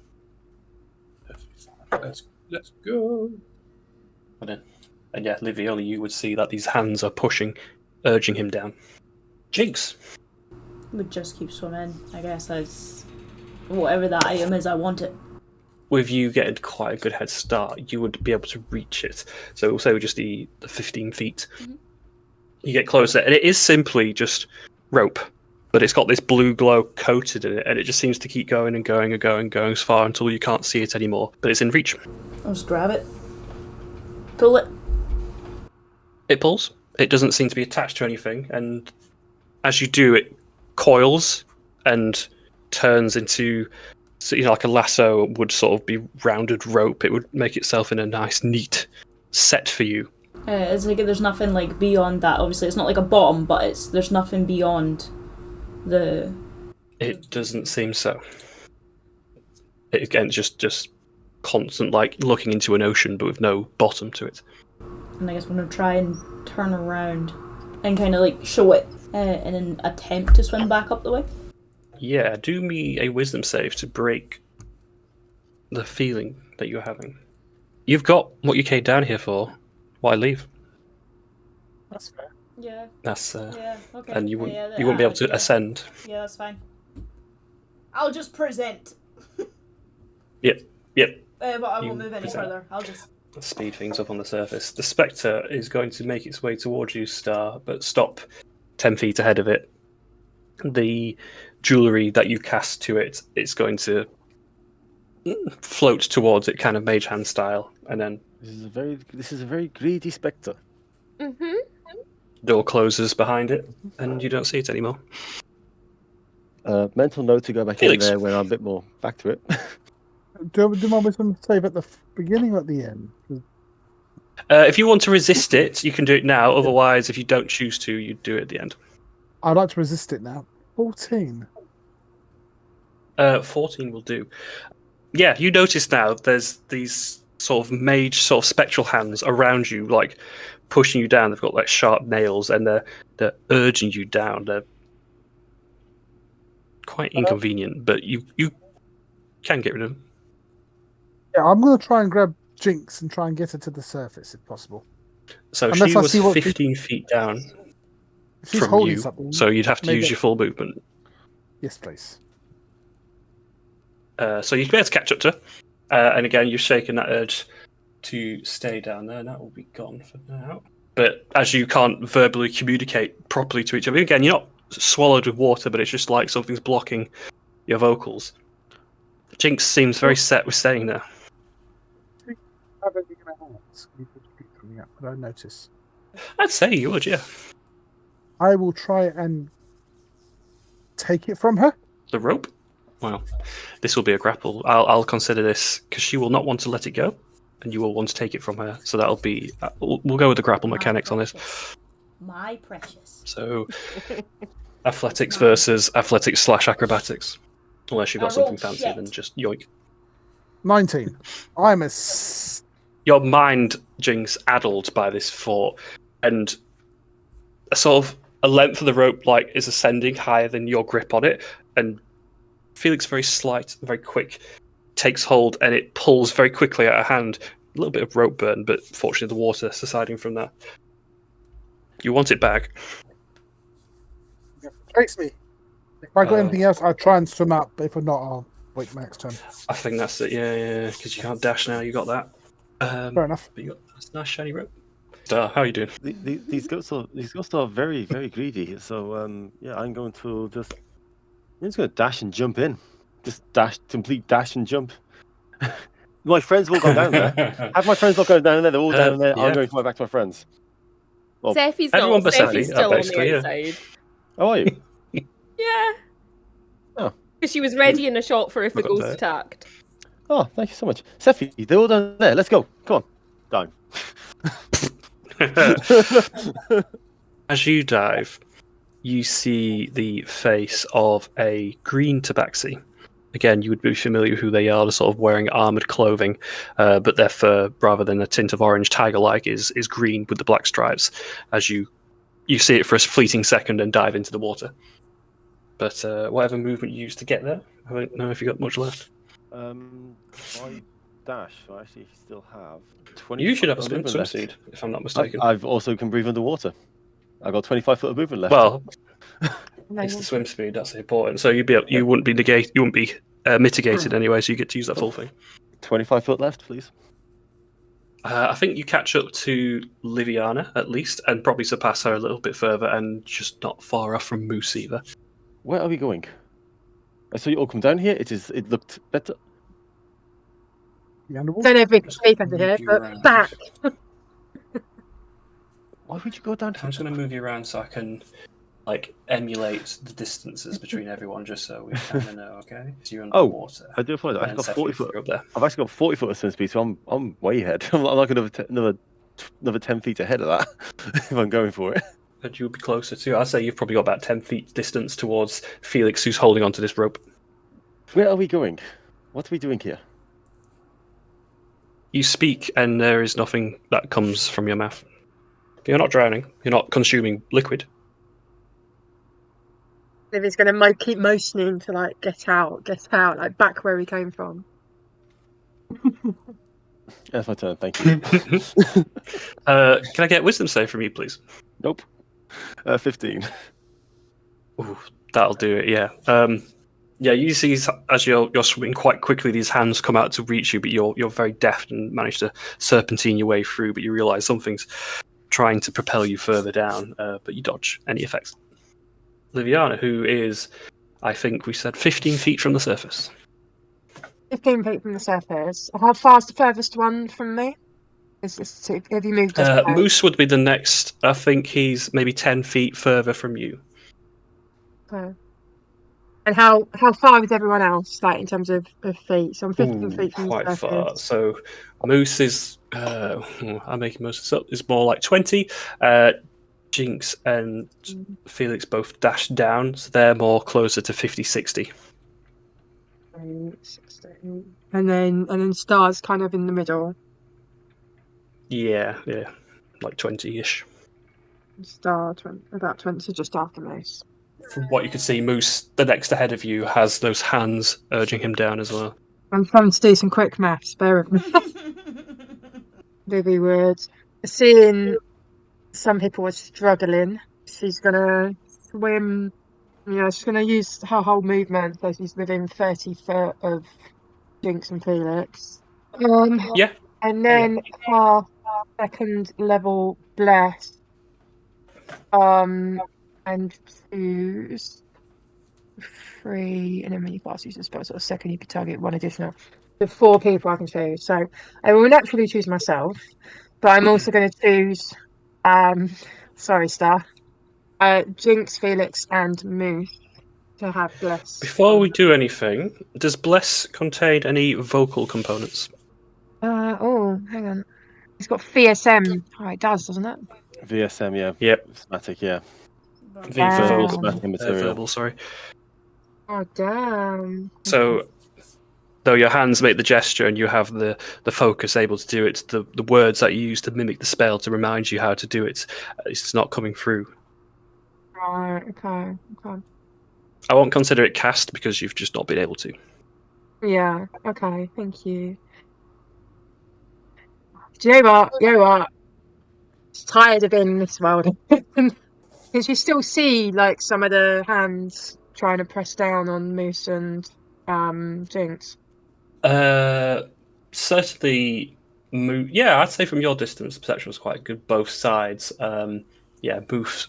Let's go. And yeah, Livy, only you would see that these hands are pushing, urging him down. Jinx! Would just keep swimming. I guess that's whatever that item is, I want it. With you getting quite a good head start, you would be able to reach it. So we'll say just the 15 feet. Mm-hmm. You get closer, and it is simply just rope, but it's got this blue glow coated in it, and it just seems to keep going and going and going and going as far until you can't see it anymore. But it's in reach. I'll just grab it. Pull it. It pulls. It doesn't seem to be attached to anything, and as you do, it coils and turns into, so, like a lasso would sort of be rounded rope. It would make itself in a nice, neat set for you. It's like there's nothing like beyond that. Obviously, it's not like a bottom, but there's nothing beyond the. It doesn't seem so. It, again, just constant, like looking into an ocean, but with no bottom to it. And I guess I'm gonna try and turn around and kind of like show it in an attempt to swim back up the way. Yeah, do me a wisdom save to break the feeling that you're having. You've got what you came down here for. Why leave? That's fair. Yeah. That's Yeah. Okay. and you wouldn't be able to ascend. Yeah, that's fine. I'll just present. Yep. But I You won't move any present. further. I'll just. Speed things up on the surface. The spectre is going to make its way towards you, Star, but stop 10 feet ahead of it. The jewellery that you cast to it, it's going to float towards it, kind of mage hand style, and then This is a very greedy spectre. Mm-hmm. door closes behind it, and you don't see it anymore. Mental note to go back Felix. in there when I'm a bit more back to it. Do my wisdom save at the beginning or at the end? If you want to resist it, you can do it now. Otherwise, if you don't choose to, you do it at the end. I'd like to resist it now. 14. 14 will do. Yeah, you notice now there's these sort of mage, sort of spectral hands around you, like pushing you down. They've got like sharp nails, and they're urging you down. They're quite inconvenient, but you can get rid of them. Yeah, I'm going to try and grab Jinx and try and get her to the surface if possible. So Unless she I was see what 15 feet down If she's from holding you, something. so you'd have to maybe- use your full movement. Yes, please. So you'd be able to catch up to her. And again, you've shaken that urge to stay down there, and that will be gone for now. But as you can't verbally communicate properly to each other, again, you're not swallowed with water, but it's just like something's blocking your vocals. Jinx seems very set with staying there. Have anything in my hands? You could pick something up, but I notice. I'd say you would, yeah. I will try and take it from her. The rope? Well, this will be a grapple. I'll consider this because she will not want to let it go, and you will want to take it from her. So that'll be. We'll go with the grapple mechanics on this. My precious. So, athletics versus athletics / acrobatics. Unless you've got something fancy, then just yoink. 19. I'm a. Your mind, Jinx, addled by this thought, and a sort of a length of the rope like is ascending higher than your grip on it, and Felix, very slight, very quick, takes hold and it pulls very quickly out of hand. A little bit of rope burn, but fortunately the water subsiding from that. You want it back. Chase me. If I got anything else, I'll try and swim up. But if not, I'll wait my next turn. I think that's it. Yeah, because you can't dash now. You got that. Fair enough. But you got that's a nice shiny rope. How are you doing? These ghosts are very, very greedy. So yeah, I'm going to just dash and jump in. Just complete dash and jump. My friends will go down there. Have my friends not going down there? They're all down there. Yeah. I'm going back to my friends. Well, Seffi's everyone but Seffi's still on the outside. Yeah. How are you? Yeah. Oh. Because she was ready in a shot for if the ghost attacked. Oh, thank you so much. Seffi, they're all down there. Let's go. Come on. Dive. As you dive, you see the face of a green tabaxi. Again, you would be familiar with who they are. They're sort of wearing armoured clothing, but their fur, rather than a tint of orange tiger-like, is green with the black stripes. As you see it for a fleeting second and dive into the water. But whatever movement you used to get there, I don't know if you got much left. My dash, I actually still have 20. You should have a swim speed, if I'm not mistaken. I've also can breathe underwater. I've got 25 foot of movement left. Well, it's the swim speed that's important. So you wouldn't be mitigated anyway. So you get to use that full thing. 25 foot left, please. I think you catch up to Liviana at least, and probably surpass her a little bit further, and just not far off from Moose either. Where are we going? I saw you all come down here. It looked better. Don't know if we can sleep under here, but back. Why would you go down? I'm just going to move you around so I can emulate the distances between everyone, just so we kind of know. Okay, so you're underwater. I do apologize. I've got 40 foot up there. I've actually got 40 foot of swim speed, so I'm way ahead. I'm like another 10 feet ahead of that if I'm going for it. And you'll be closer too. I'd say you've probably got about 10 feet distance towards Felix, who's holding onto this rope. Where are we going? What are we doing here? You speak, and there is nothing that comes from your mouth. You're not drowning. You're not consuming liquid. Livy's going to keep motioning to get out, back where we came from. That's my turn. Thank you. Can I get wisdom save from you, please? Nope. 15. Ooh, that'll do it. Yeah. Yeah. You see, as you're swimming quite quickly, these hands come out to reach you, but you're very deft and manage to serpentine your way through. But you realise something's trying to propel you further down, but you dodge any effects. Liviana, who is, I think we said 15 feet from the surface. 15 feet from the surface. How far is the furthest one from me? Have you moved? Moose would be the next. I think he's maybe 10 feet further from you. Okay. And how far is everyone else, in terms of feet? So I'm 15 feet from quite the surface. far. So Moose is, I'm making most of this up, is more like 20. Jinx and Felix both dash down, so they're more closer to 50, 60. 60. And then Star's kind of in the middle. Yeah, like 20-ish. Star, about 20, just after Moose. From what you can see, Moose, the next ahead of you, has those hands urging him down as well. I'm trying to do some quick maths, bear with me. Livy would. Seeing some people are struggling, she's going to swim. She's going to use her whole movement, so she's within 30 foot of Jinx and Felix. Yeah. And then her second level bless. And choose 3, and then when you pass use a spell sort of second, you can target 1 additional. The 4 people I can choose. So I will naturally choose myself, but I'm also going to choose. Sorry, Star. Jinx, Felix, and Moose to have bless. Before we do anything, does bless contain any vocal components? Oh, hang on. It's got VSM. Oh, it does, doesn't it? VSM, yeah. Yep. Somatic, yeah. V for Verbal, vocal. somatic material. Verbal, sorry. Oh, damn. So, though your hands make the gesture and you have the focus able to do it, the words that you use to mimic the spell to remind you how to do it, it's not coming through. Right, okay. I won't consider it cast because you've just not been able to. Yeah, okay, thank you. Do you know what? Just tired of being in this world. Because you still see, like, some of the hands trying to press down on Moose and Jinx. Certainly, yeah, I'd say from your distance, the perception was quite good. Both sides. Yeah, Moose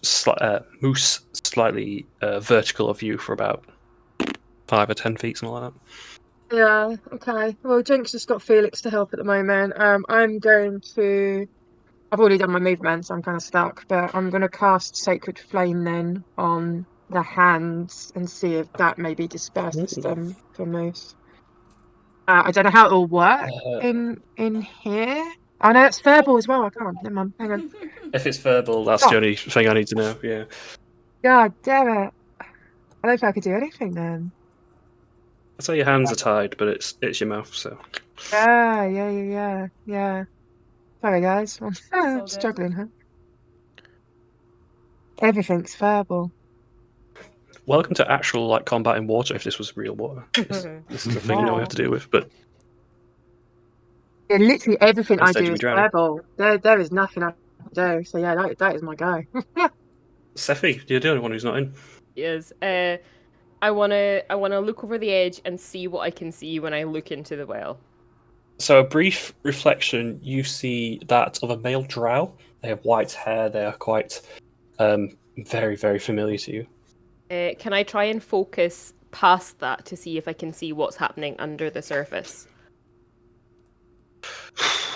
slightly vertical of you for about 5 or 10 feet, something like that. Yeah, okay. Well, Jinx has got Felix to help at the moment. I'm going to. I've already done my movement, so I'm kind of stuck. But I'm going to cast Sacred Flame then on the hands and see if that maybe disperses them for Moose. I don't know how it will work in here. I know it's verbal as well. I can't. Never mind. Hang on. If it's verbal, that's the only thing I need to know. Yeah. God damn it! I don't think I could do anything then. I'd say your hands are tied, but it's your mouth, so. Yeah. Sorry, guys. I'm struggling, huh? Everything's verbal. Welcome to actual like combat in water. If this was real water, this is the thing we have to deal with. But yeah, literally everything I instead do you'll is be drowning. verbal. There is nothing I can do. So yeah, that is my go. Sephi, you're the only one who's not in. Yes. I wanna look over the edge and see what I can see when I look into the well. So a brief reflection, you see that of a male drow. They have white hair. They are quite very, very familiar to you. Can I try and focus past that to see if I can see what's happening under the surface?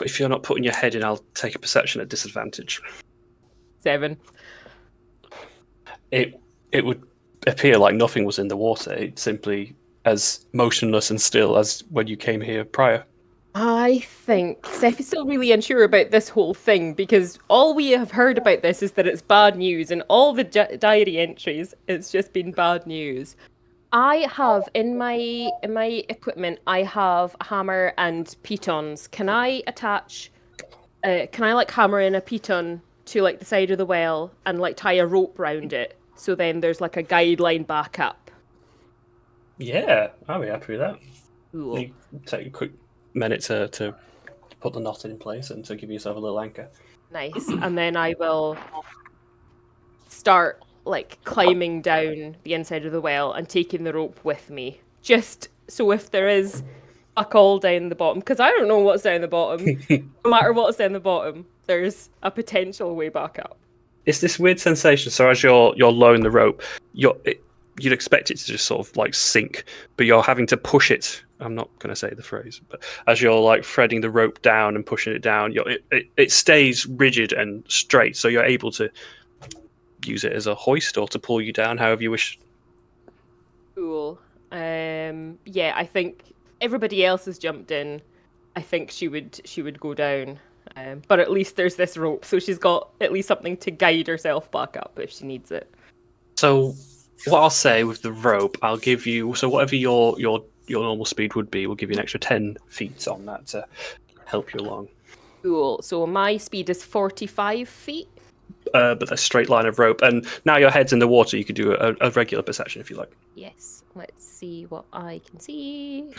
If you're not putting your head in, I'll take a perception at disadvantage. 7. It would appear like nothing was in the water. It's simply as motionless and still as when you came here prior. I think Seth is still really unsure about this whole thing because all we have heard about this is that it's bad news, and all the diary entries, it's just been bad news. I have in my equipment, I have a hammer and pitons. Can I attach? Can I like hammer in a piton to like the side of the well and like tie a rope round it, so then there's like a guideline back up? Yeah, I'll be happy with that. Cool. You take a quick minute to put the knot in place and to give yourself a little anchor. Nice. And then I will start like climbing down the inside of the well and taking the rope with me. Just so if there is fuck all down the bottom, because I don't know what's down the bottom. No matter what's down the bottom, there's a potential way back up. It's this weird sensation. So as you're lowering the rope, you'd expect it to just sort of like sink, but you're having to push it. I'm not going to say the phrase, but as you're like threading the rope down and pushing it down, it stays rigid and straight, so you're able to use it as a hoist or to pull you down, however you wish. Cool. Yeah, I think everybody else has jumped in. I think she would go down. But at least there's this rope, so she's got at least something to guide herself back up if she needs it. So what I'll say with the rope, I'll give you, so whatever your normal speed would be, we'll give you an extra 10 feet on that to help you along. Cool. So my speed is 45 feet. But a straight line of rope, and now your head's in the water, you could do a regular perception if you like. Yes. Let's see what I can see.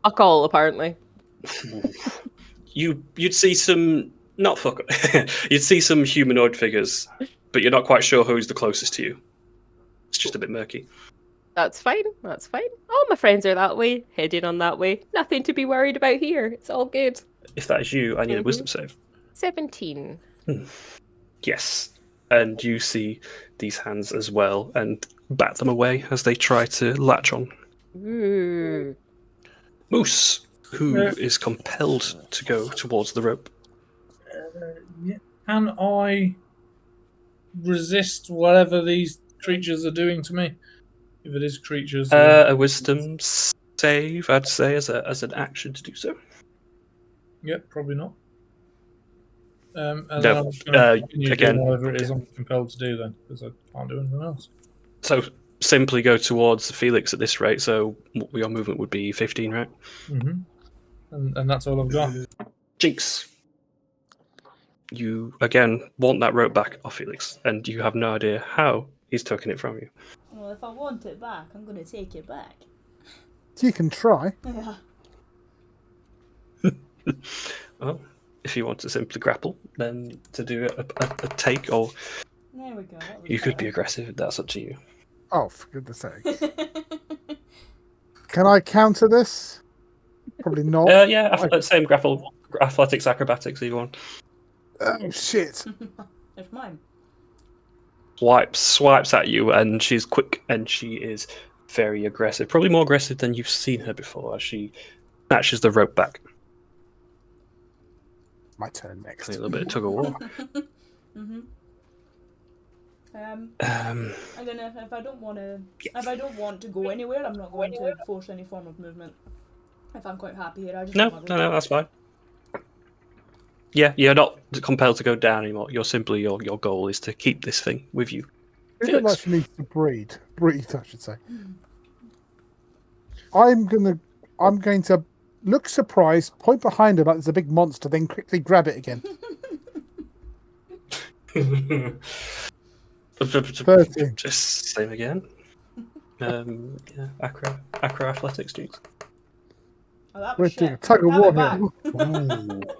Fuck all, apparently. You'd see some, not fuck, you'd see some humanoid figures, but you're not quite sure who's the closest to you. It's just a bit murky. That's fine. All my friends are that way, heading on that way. Nothing to be worried about here. It's all good. If that is you, I need a wisdom save. 17. Yes. And you see these hands as well and bat them away as they try to latch on. Ooh. Moose, who is compelled to go towards the rope. Yeah. Can I resist whatever these creatures are doing to me? If it is creatures. A wisdom save, I'd say, as an action to do so. Yep, probably not. And No, then I'm just going to continue again, doing whatever it is I'm compelled to do then, because I can't do anything else. So simply go towards Felix at this rate. So your movement would be 15, right? And that's all I've got. Jinx. You again want that rope back off Felix, and you have no idea how he's taking it from you. Well, if I want it back, I'm going to take it back. You can try. Yeah. Well, if you want to simply grapple, then to do a take, or There we go. you could be aggressive. That's up to you. Oh, for goodness sake. Can I counter this? Probably not. Yeah, same grapple, athletics, acrobatics, either one. Oh, shit. It's mine. Swipes at you, and she's quick, and she is very aggressive. Probably more aggressive than you've seen her before, as she snatches the rope back. My turn next. A little bit of tug of war. I'm gonna if I don't want to go anywhere, I'm not going to force any form of movement. If I'm quite happy here, I just No, that's fine. Yeah, you're not compelled to go down anymore. You're simply your goal is to keep this thing with you. It looks like she needs to breathe, I should say. I'm going to look surprised, point behind her like there's a big monster, then quickly grab it again. 13. Just same again. Acro athletics, Jinx. Oh, that We're was doing a shit. tug of Have war it here. back.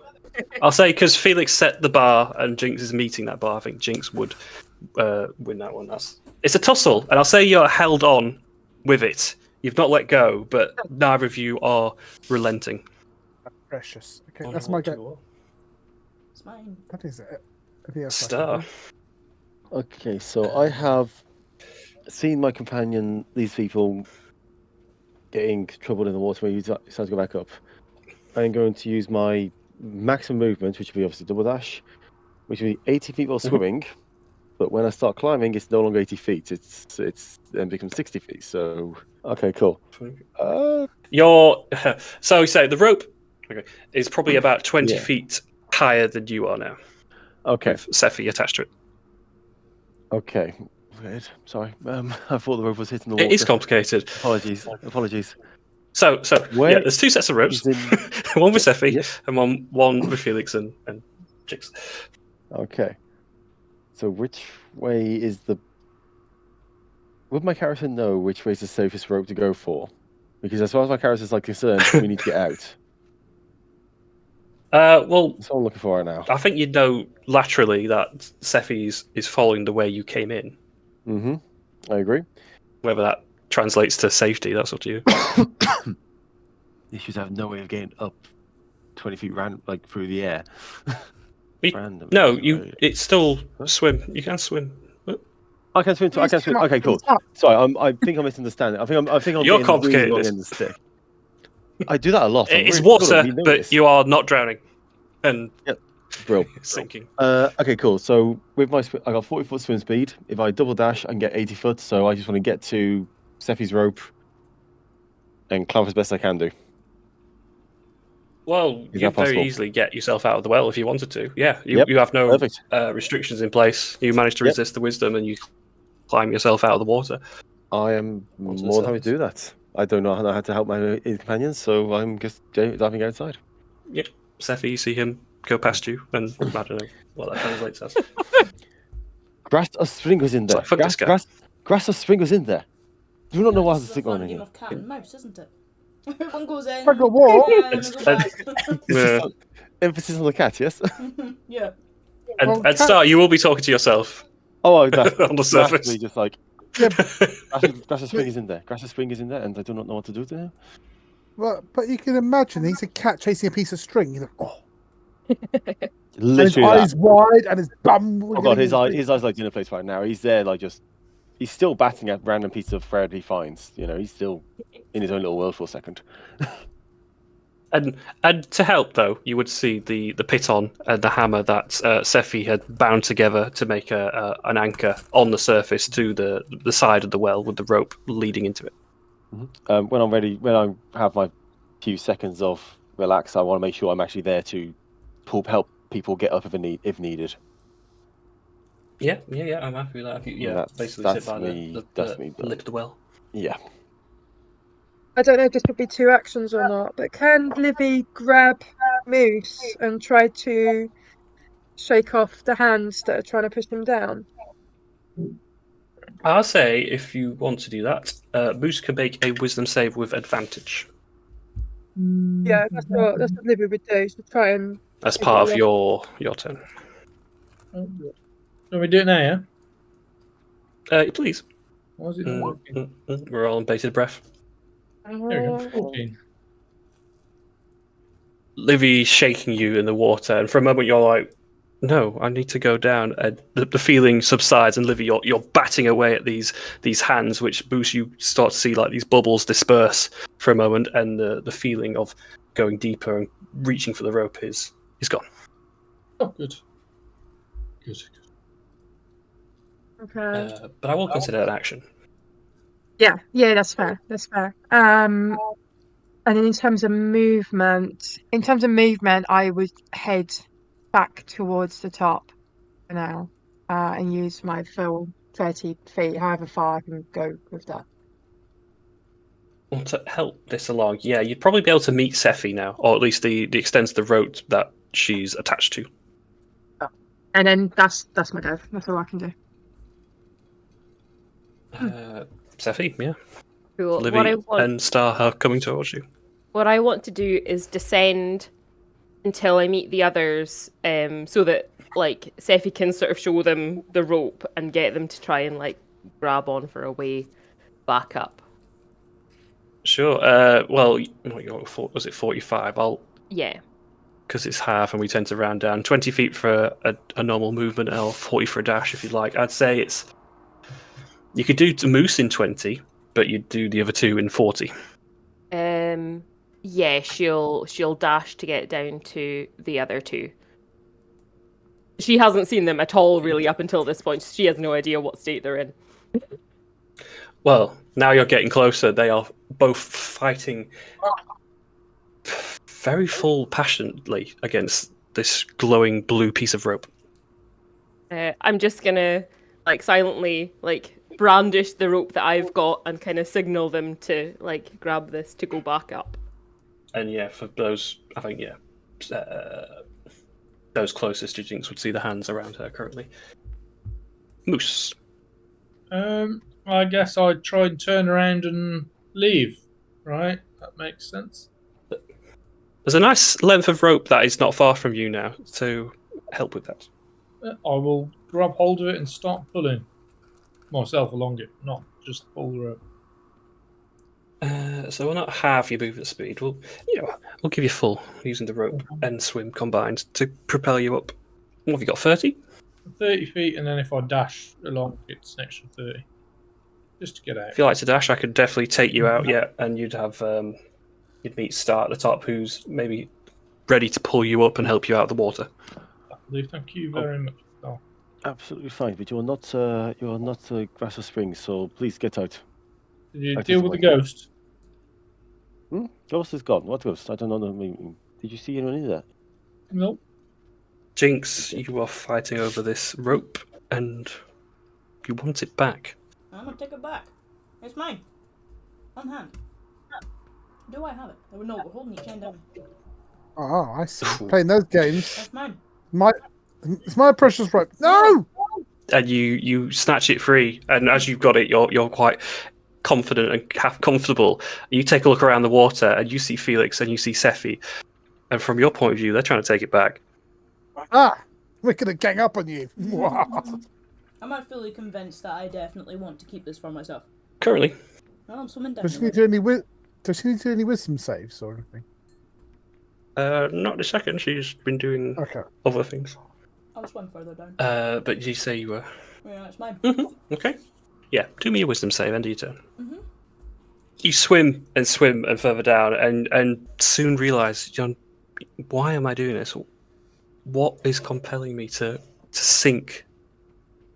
I'll say because Felix set the bar and Jinx is meeting that bar. I think Jinx would win that one. It's a tussle, and I'll say you're held on with it. You've not let go, but neither of you are relenting. Precious. Okay, that's my go. It's mine. That is it. Anything else I can Star. do? Okay, so I have seen my companion, these people, getting troubled in the water where you decide to go back up. I'm going to use my maximum movement, which will be obviously double dash, which will be 80 feet while swimming. But when I start climbing, it's no longer 80 feet. It's then becomes 60 feet. So okay, cool. So you say the rope is probably about 20 Yeah. feet higher than you are now. Okay. With Sephi attached to it. Okay. Weird. Sorry. I thought the rope was hitting the water. It is complicated. Apologies. So Where there's two sets of ropes. One with Sephi and one with Felix and Jinx. Okay. So which way is would my character know which way is the safest rope to go for? Because as far as my character is concerned, we need to get out. Well, that's what I'm looking for right now. I think you know laterally that Sephi is following the way you came in. Mm-hmm. I agree. Whether that translates to safety, that's up to you. You should have no way of getting up 20 feet through the air. No, it's still swim. You can swim. I can swim. I can swim. Okay, cool. Sorry, I think I'm misunderstanding. I think I'm You're getting complicated. the wrong end of the stick. I do that a lot. It's water, but you are not drowning. And sinking. Okay, cool. So with I got 40-foot swim speed. If I double dash, I can get 80 foot. So I just want to get to Sephi's rope and climb as best I can do. Well, you could very easily get yourself out of the well if you wanted to. Yeah, you have no restrictions in place. You manage to resist the wisdom and you climb yourself out of the water. I am more than happy to do that. I don't know how to help my companions, so I'm just diving outside. Yep. Sephi, you see him go past you, and I don't know what that translates as. Grass or spring was in there. Grass or spring was in there. Do you not know what has a stick on in here? Cat and mouse, isn't it? Everyone goes in. I got war. Emphasis on the cat, yes? Yeah. And Star, you will be talking to yourself. Oh, that's on the surface. Just like grass or spring is in there. Grass or spring is in there, and I do not know what to do to him. Well, but you can imagine he's a cat chasing a piece of string. You're like, Literally, and his eyes wide and his bum. Oh god, his eyes like in a place right now. He's there, he's still batting at random pieces of thread he finds. You know, he's still in his own little world for a second. And to help though, you would see the piton and the hammer that Sephi had bound together to make an anchor on the surface to the side of the well with the rope leading into it. When I'm ready, when I have my few seconds of relax, I want to make sure I'm actually there to help people get up if needed. Yeah, I'm happy with that. Basically sit by the lip of the well. Yeah. I don't know if this would be 2 actions or not, but can Livy grab Moose and try to shake off the hands that are trying to push him down? I'll say if you want to do that, Moose can make a wisdom save with advantage. Yeah, that's what Livy would do. So try and As part of your turn. Oh, good. Can we do it now, yeah? Please. Why is it not working? We're all on bated breath. There we go. 14. Livy shaking you in the water, and for a moment you're like, "No, I need to go down." And the feeling subsides, and Livy, you're batting away at these hands, which boost you. Start to see like these bubbles disperse for a moment, and the feeling of going deeper and reaching for the rope is gone. Oh, good. Good. Okay. But I will consider an action. Yeah, that's fair. That's fair. And then in terms of movement, I would head back towards the top for now, and use my full 30 feet, however far I can go with that. Well, to help this along, yeah, you'd probably be able to meet Sephi now, or at least the extent of the rope that she's attached to. Oh. And then that's my go. That's all I can do. Sephi, yeah. Cool. Livy and Star are coming towards you. What I want to do is descend until I meet the others, so that like Sephi can sort of show them the rope and get them to try and like grab on for a way back up. Sure. Well, was it 45? Yeah. Because it's half, and we tend to round down. 20 feet for a normal movement, or 40 for a dash, if you'd like. I'd say it's. You could do Moose in 20, but you'd do the other two in 40. Yeah, she'll dash to get down to the other two. She hasn't seen them at all, really, up until this point. She has no idea what state they're in. Well, now you're getting closer. They are both fighting very full passionately against this glowing blue piece of rope. I'm just gonna like silently like brandish the rope that I've got and kind of signal them to like grab this to go back up. And yeah, for those, I think those closest to Jinx would see the hands around her currently. Moose. I guess I'd try and turn around and leave. Right, that makes sense. There's a nice length of rope that is not far from you now to help with that. I will grab hold of it and start pulling myself along it, not just pull the rope. So we'll not halve your movement speed. We'll give you full using the rope and swim combined to propel you up. What have you got? 30? 30 feet, and then if I dash along, it's an extra 30. Just to get out. If you like to dash, I could definitely take you out. Yeah, and you'd have you'd meet Star at the top, who's maybe ready to pull you up and help you out of the water. Thank you very much. Oh. Absolutely fine, but you're not Grasser Springs, so please get out. Did you deal with the ghost? Ghost is gone. What ghost? I don't know. Did you see anyone in there? Nope. Jinx, you are fighting over this rope, and you want it back. I'm gonna take it back. It's mine. On hand. Do I have it? Oh, no, we're holding each hand down. Oh, I see. Playing those games. That's mine. It's my precious rope. No! And you snatch it free, and as you've got it, you're quite confident and half comfortable. You take a look around the water, and you see Felix and you see Sephi, and from your point of view, they're trying to take it back. We're gonna gang up on you. I'm not fully convinced that I definitely want to keep this for myself. Currently. Well, I'm swimming down. Does she need to do any wisdom saves or anything? Not a second. She's been doing other things. I'll swim further down. But you say you were. Yeah, it's mine. Okay. Yeah, do me a wisdom save, end of your turn. You swim and further down, and soon realise, John, why am I doing this? What is compelling me to sink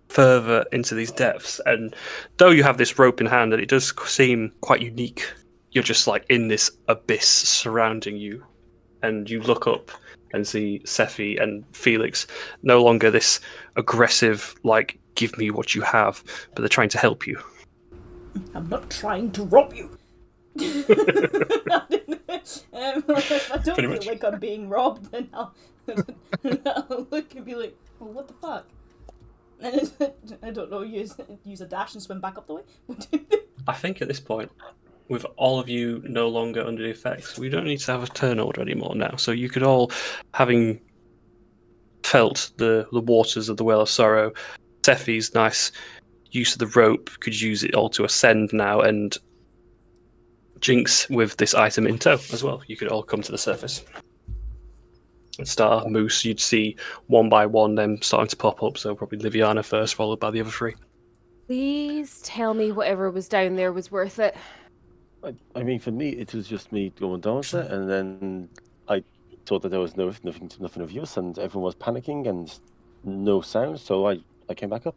further into these depths? And though you have this rope in hand, and it does seem quite unique, you're just like in this abyss surrounding you, and you look up and see Sephi and Felix, no longer this aggressive, like, give me what you have, but they're trying to help you. I'm not trying to rob you. If I don't Pretty feel much. like I'm being robbed, then I'll look and be like, well, what the fuck? And I don't know, use a dash and swim back up the way? I think at this point, with all of you no longer under the effects, we don't need to have a turn order anymore now. So you could all, having felt the waters of the Well of Sorrow, Sephi's nice use of the rope, could use it all to ascend now, and Jinx with this item in tow as well. You could all come to the surface. Star, Moose, you'd see one by one them starting to pop up, so probably Liviana first, followed by the other three. Please tell me whatever was down there was worth it. I mean, for me, it was just me going down there, and then I thought that there was nothing of use, and everyone was panicking and no sound, so I came back up.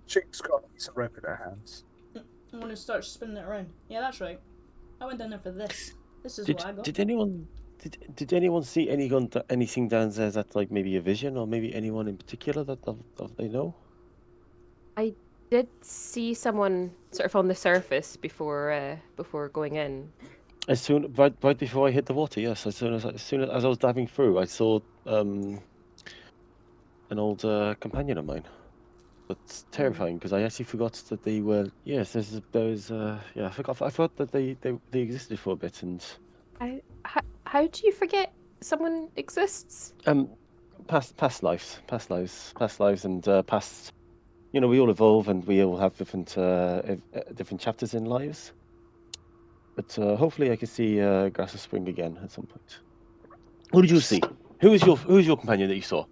Chick's got a piece of rope in her hands. I'm gonna start spinning it around. Yeah, that's right. I went down there for this. This is what I got. Did anyone see anything down there that, like, maybe a vision, or maybe anyone in particular that they know? I did see someone sort of on the surface before going in. Right before I hit the water, yes. As soon as I was diving through, I saw an old companion of mine. That's terrifying because I actually forgot that they were. Yes, I forgot that they existed for a bit, and How do you forget someone exists? past lives, and past. You know, we all evolve, and we all have different chapters in lives. But hopefully, I can see Grass of Spring again at some point. Who did you see? Who is your companion that you saw?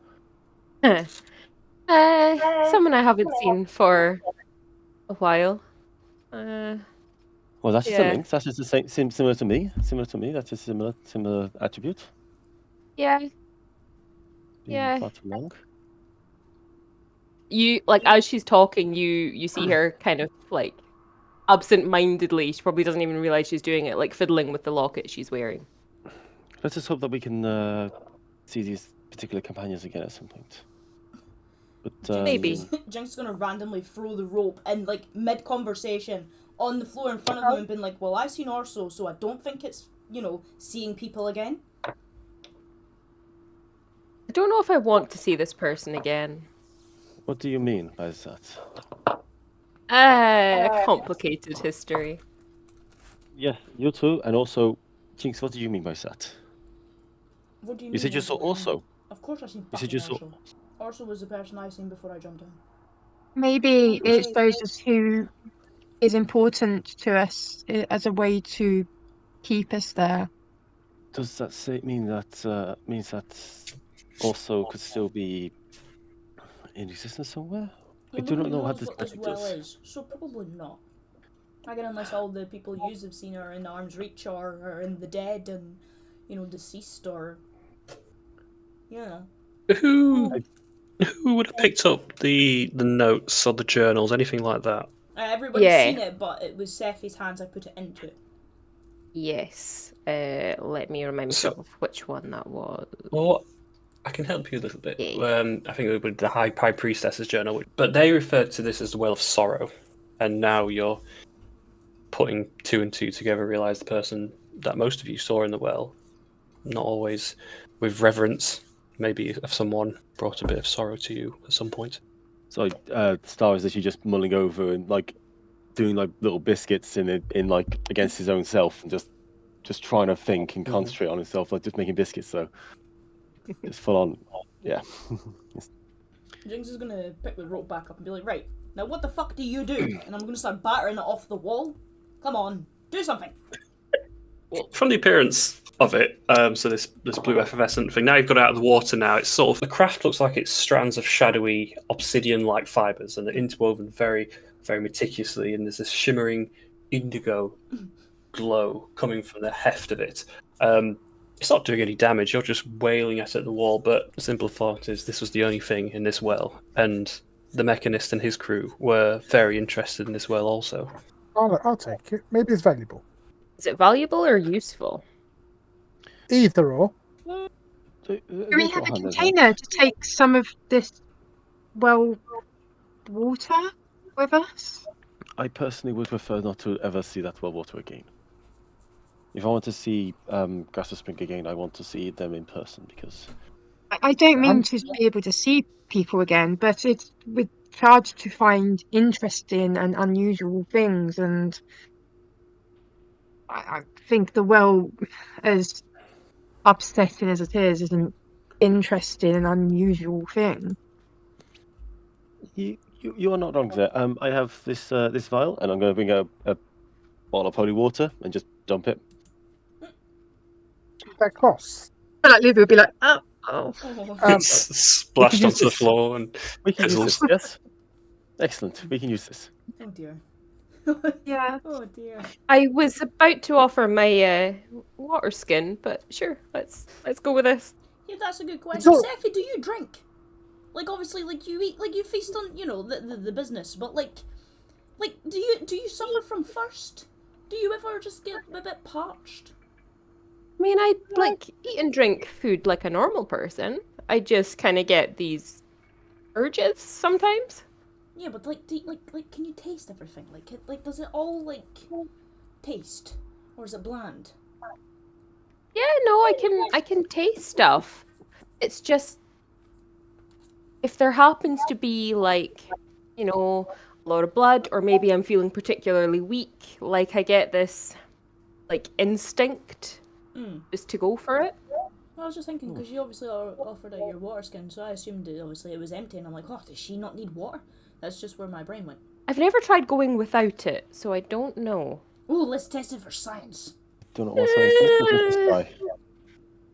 Someone I haven't seen for a while. Well, that's just a yeah. link. That's just the same, similar to me. That's a similar attribute. Yeah. Been Yeah. far too long. You like as she's talking, you see her kind of like absent-mindedly. She probably doesn't even realize she's doing it, like fiddling with the locket she's wearing. Let's just hope that we can see these particular companions again at some point. But Maybe. Jinx is gonna randomly throw the rope and like mid-conversation on the floor in front of them and been like, well, I've seen Orso, so I don't think it's, seeing people again. I don't know if I want to see this person again. What do you mean by that? A complicated history. Yes, you too, and also, Jinx, what do you mean by that? What do you mean? You said you saw Orso. Of course I've seen You said you saw. Orso. Orso was the person I seen before I jumped in. Maybe it shows us who is important to us as a way to keep us there. Does that mean that means that Orso could still be in existence somewhere? I do not know how this as well is, so probably not. Again, unless all the people you have seen are in arm's reach or are in the dead and, deceased or, Who would have picked up the notes or the journals, anything like that? Everybody's seen it, but it was Sephi's hands I put it into. Yes. Let me remind myself which one that was. Well, I can help you a little bit. I think it would be the High Priestess's journal, but they referred to this as the Well of Sorrow, and now you're putting two and two together, realise the person that most of you saw in the well, not always with reverence. Maybe if someone brought a bit of sorrow to you at some point. So Star is actually just mulling over and like doing like little biscuits in like against his own self and just trying to think and concentrate on himself, like just making biscuits. So just full on, yeah. Jinx is gonna pick the rope back up and be like, right, now what the fuck do you do? And I'm gonna start battering it off the wall. Come on, do something. Well, from the appearance of it, so this blue effervescent thing, now you've got it out of the water now, it's sort of, the craft looks like it's strands of shadowy obsidian-like fibres and they're interwoven very, very meticulously, and there's this shimmering indigo glow coming from the heft of it. It's not doing any damage, you're just wailing at the wall, but the simple thought is this was the only thing in this well, and the mechanist and his crew were very interested in this well also. I'll take it. Maybe it's valuable. Is it valuable or useful? Either or. Do we have a container to take some of this, well, water with us? I personally would prefer not to ever see that well water again. If I want to see Gasser Spring again, I want to see them in person because... I don't mean to be able to see people again, but we're charged to find interesting and unusual things, and I think the well, as upsetting as it is an interesting and unusual thing. You are not wrong there. I have this this vial, and I'm going to bring a bottle of holy water and just dump it. That costs. Like Libby would be like, oh. It's splashed onto the floor and we can use this. Yes, excellent. We can use this. Oh dear. Yeah. Oh dear. I was about to offer my water skin, but sure, let's go with this. Yeah, that's a good question. Sephi, do you drink? Like, obviously, like you eat, like you feast on, you know, the business, but like, do you suffer from thirst? Do you ever just get a bit parched? I mean, I like eat and drink food like a normal person. I just kind of get these urges sometimes. Yeah, but like, can you taste everything? Like, does it all like taste, or is it bland? Yeah, no, I can taste stuff. It's just if there happens to be like, you know, a lot of blood, or maybe I'm feeling particularly weak, like I get this like instinct just to go for it. I was just thinking, because you obviously offered out your water skin, so I assumed obviously it was empty, and I'm like, oh, does she not need water? That's just where my brain went. I've never tried going without it, so I don't know. Ooh, let's test it for science. Don't know what science is, but let's try. I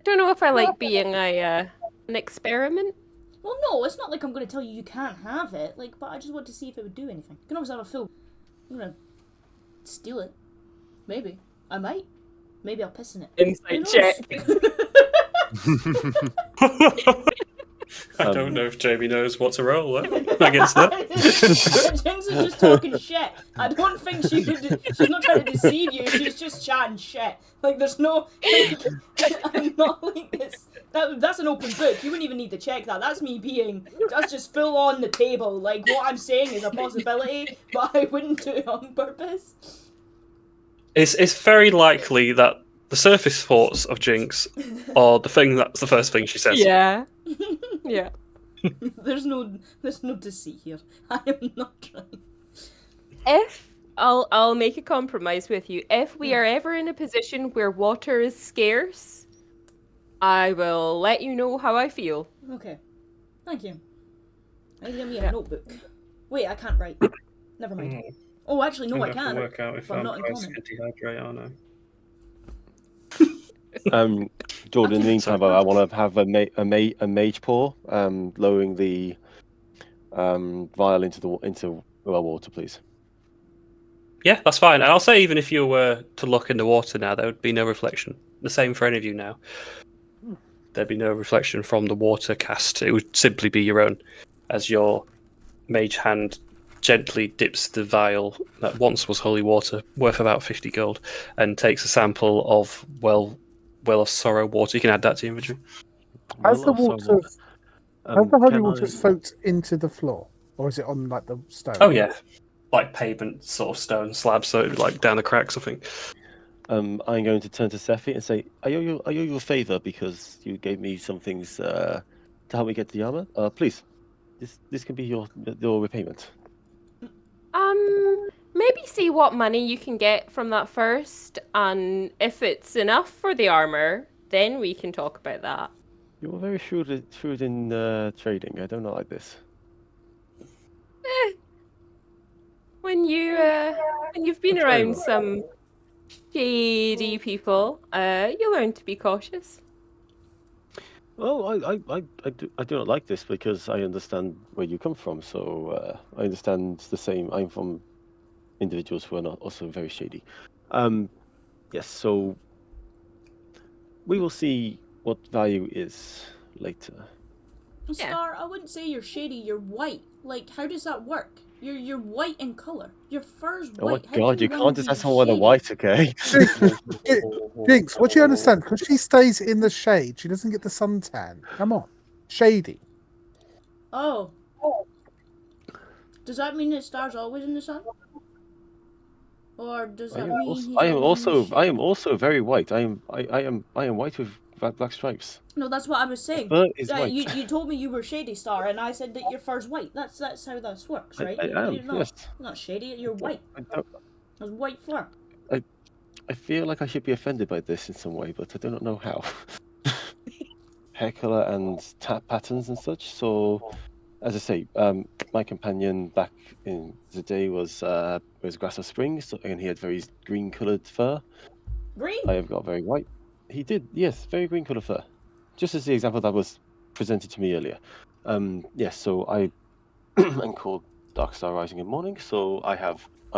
don't know if I like being an experiment. Well, no, it's not like I'm going to tell you can't have it, like, but I just want to see if it would do anything. You can always have a full... I'm going to steal it. Maybe. I might. Maybe I'll piss in it. Insight check. I don't know if Jamie knows what to roll against that. Jinx is just talking shit. I don't think she's not trying to deceive you, she's just chatting shit. Like, there's no... I'm not like this. That's an open book. You wouldn't even need to check that. That's me being... That's just full on the table. Like, what I'm saying is a possibility, but I wouldn't do it on purpose. It's very likely that the surface thoughts of Jinx are the thing that's the first thing she says. Yeah. Yeah. There's no deceit here. I am not trying. If I'll make a compromise with you. If we are ever in a position where water is scarce, I will let you know how I feel. Okay. Thank you. I need to give me a notebook. Wait, I can't write. Never mind. Oh, actually, no, I can. Work out if I'm not in common. dehydrate or no. Jordan, in the meantime, I want to have a mage pour, lowering the vial into the water, please. Yeah, that's fine. And I'll say even if you were to look in the water now, there would be no reflection. The same for any of you now. There'd be no reflection from the water cast. It would simply be your own, as your mage hand gently dips the vial that once was holy water, worth about 50 gold, and takes a sample of well of sorrow water. You can add that to your inventory. Has the holy water soaked into the floor, or is it on like the stone? Oh yeah, like pavement sort of stone slab, so like down the cracks, I think. I'm going to turn to Sephi and say, I owe you a favor because you gave me some things to help me get the armor. Please, this can be your repayment. Maybe see what money you can get from that first, and if it's enough for the armor, then we can talk about that. You are very shrewd in trading. I don't know like this. When you've been around some shady people, you learn to be cautious. Well, I do not like this because I understand where you come from. So I understand the same. I'm from, individuals who are not also very shady. Yes, so we will see what value is later. Star, I wouldn't say you're shady. You're white. Like, how does that work? You're white in color. Your fur's Oh my white. How god, can you one can't be just have someone with a shady? white, okay? Jinx, what do you understand? Because she stays in the shade, she doesn't get the suntan. Come on, shady. Oh. Does that mean that Star's always in the sun? Or does that mean he's I am always in the shade? also very white. I am white with black stripes. No, that's what I was saying. Fur is white. You told me you were shady, Star, and I said that your fur's white. That's how this works, right? I am, You're not, yes. not shady. You're white. That's white fur. I feel like I should be offended by this in some way, but I do not know how. Hair color and tap patterns and such. So, as I say, my companion back in the day was Grass of Spring, and he had very green-colored fur. Green? I have got very white. He did, yes, very green-colored fur. Just as the example that was presented to me earlier. Yes, so I am called Dark Star Rising in Morning. So I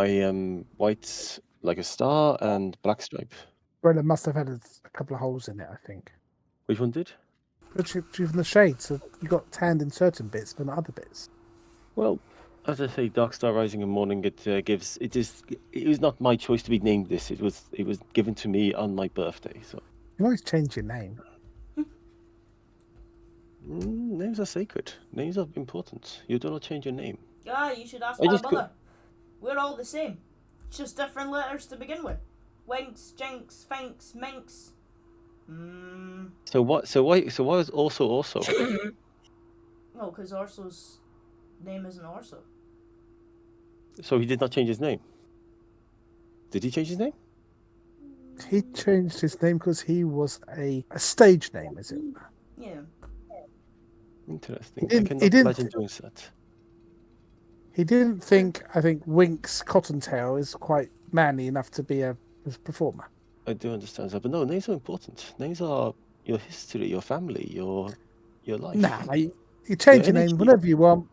am white like a star and black stripe. Brenda must have had a couple of holes in it, I think. Which one did? But she's from the shade, so you got tanned in certain bits, but not other bits. Well, as I say, Dark Star Rising in Morning. It was not my choice to be named this. It was given to me on my birthday. So You always change your name. names are sacred. Names are important. You do not change your name. Yeah, you should ask I my just mother. We're all the same. It's just different letters to begin with. Winks, Jinx, Finks, Minx. So what? So why was also? Well, because Orso's name isn't Orso. So he did not change his name. Did he change his name? He changed his name because he was a stage name, is it? Yeah. Interesting. He I didn't- cannot he didn't- imagine doing that. He didn't think, I think, Winks Cottontail is quite manly enough to be a performer. I do understand that, but no, names are important. Names are your history, your family, your life. Nah, you change your name energy. whenever you want.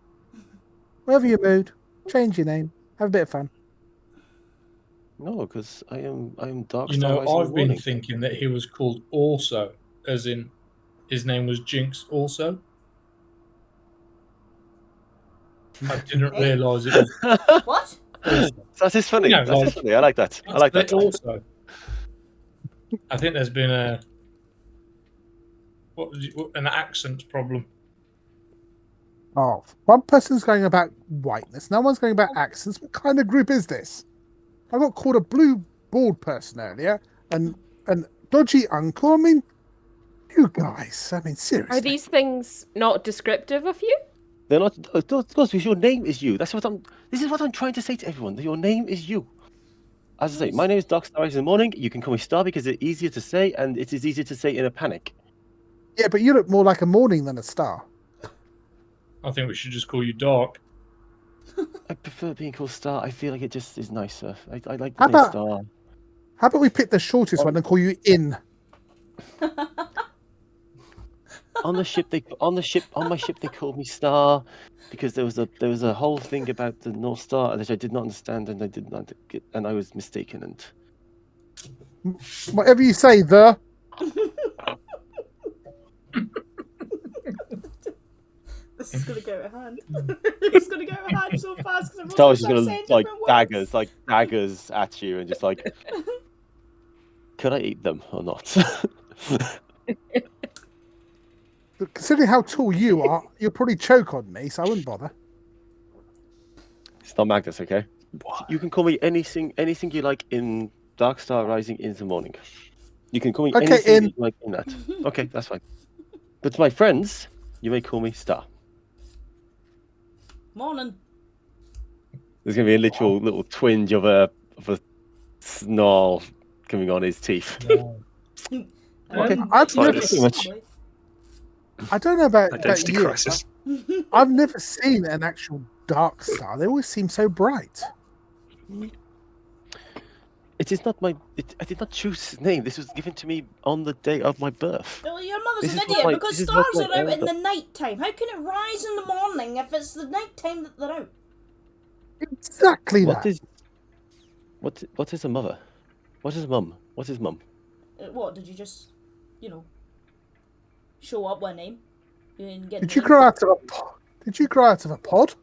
Whenever your mood, change your name. Have a bit of fun. No, because I am Dark You Star know, Rising in I've the been Morning. thinking that he was called Also, as in his name was Jinx Also. I didn't realise it was What? That is funny. Yeah, That is like- funny. I like that. I like that. Also. I think there's been an accent problem. Oh, one person's going about whiteness, no one's going about accents. What kind of group is this? I got called a blue bald person earlier, and dodgy uncle. I mean, you guys. I mean, seriously. Are these things not descriptive of you? They're not. Because your name is you. This is what I'm trying to say to everyone. That your name is you. As I say, my name is Dark Star Rising in the Morning. You can call me Star because it's easier to say, and it is easier to say in a panic. Yeah, but you look more like a morning than a star. I think we should just call you Dark. I prefer being called Star. I feel like it just is nicer. I like How the name about- Star. How about we pick the shortest one and call you In? On my ship they called me Star because there was a whole thing about the North Star that I did not understand and I did not get, and I was mistaken and Whatever you say, the. This is gonna go out of hand. It's gonna go out of hand so fast because Star was just gonna like daggers at you and just like, could I eat them or not? Considering how tall you are, you'll probably choke on me, so I wouldn't bother. It's not Magnus, okay? You can call me anything you like in Dark Star Rising in the Morning. You can call me Okay, anything In. you like in that. Okay, that's fine. But to my friends, you may call me Star. Morning. There's gonna be a literal little twinge of a snarl coming on his teeth. Okay, I've fine, never pretty much. I don't know about Identity you. crisis. I've never seen an actual dark star. They always seem so bright. It is not my. I did not choose his name. This was given to me on the day of my birth. Well, your mother's This an is what idiot my- because this is what stars my are out in elder- the night time. How can it rise in the morning if it's the night time that they're out? Exactly What that. is What is a mother? What is mum? What is mum? What, did you just, show up one name? You didn't get Did you named? grow out of a pod? Did you grow out of a pod?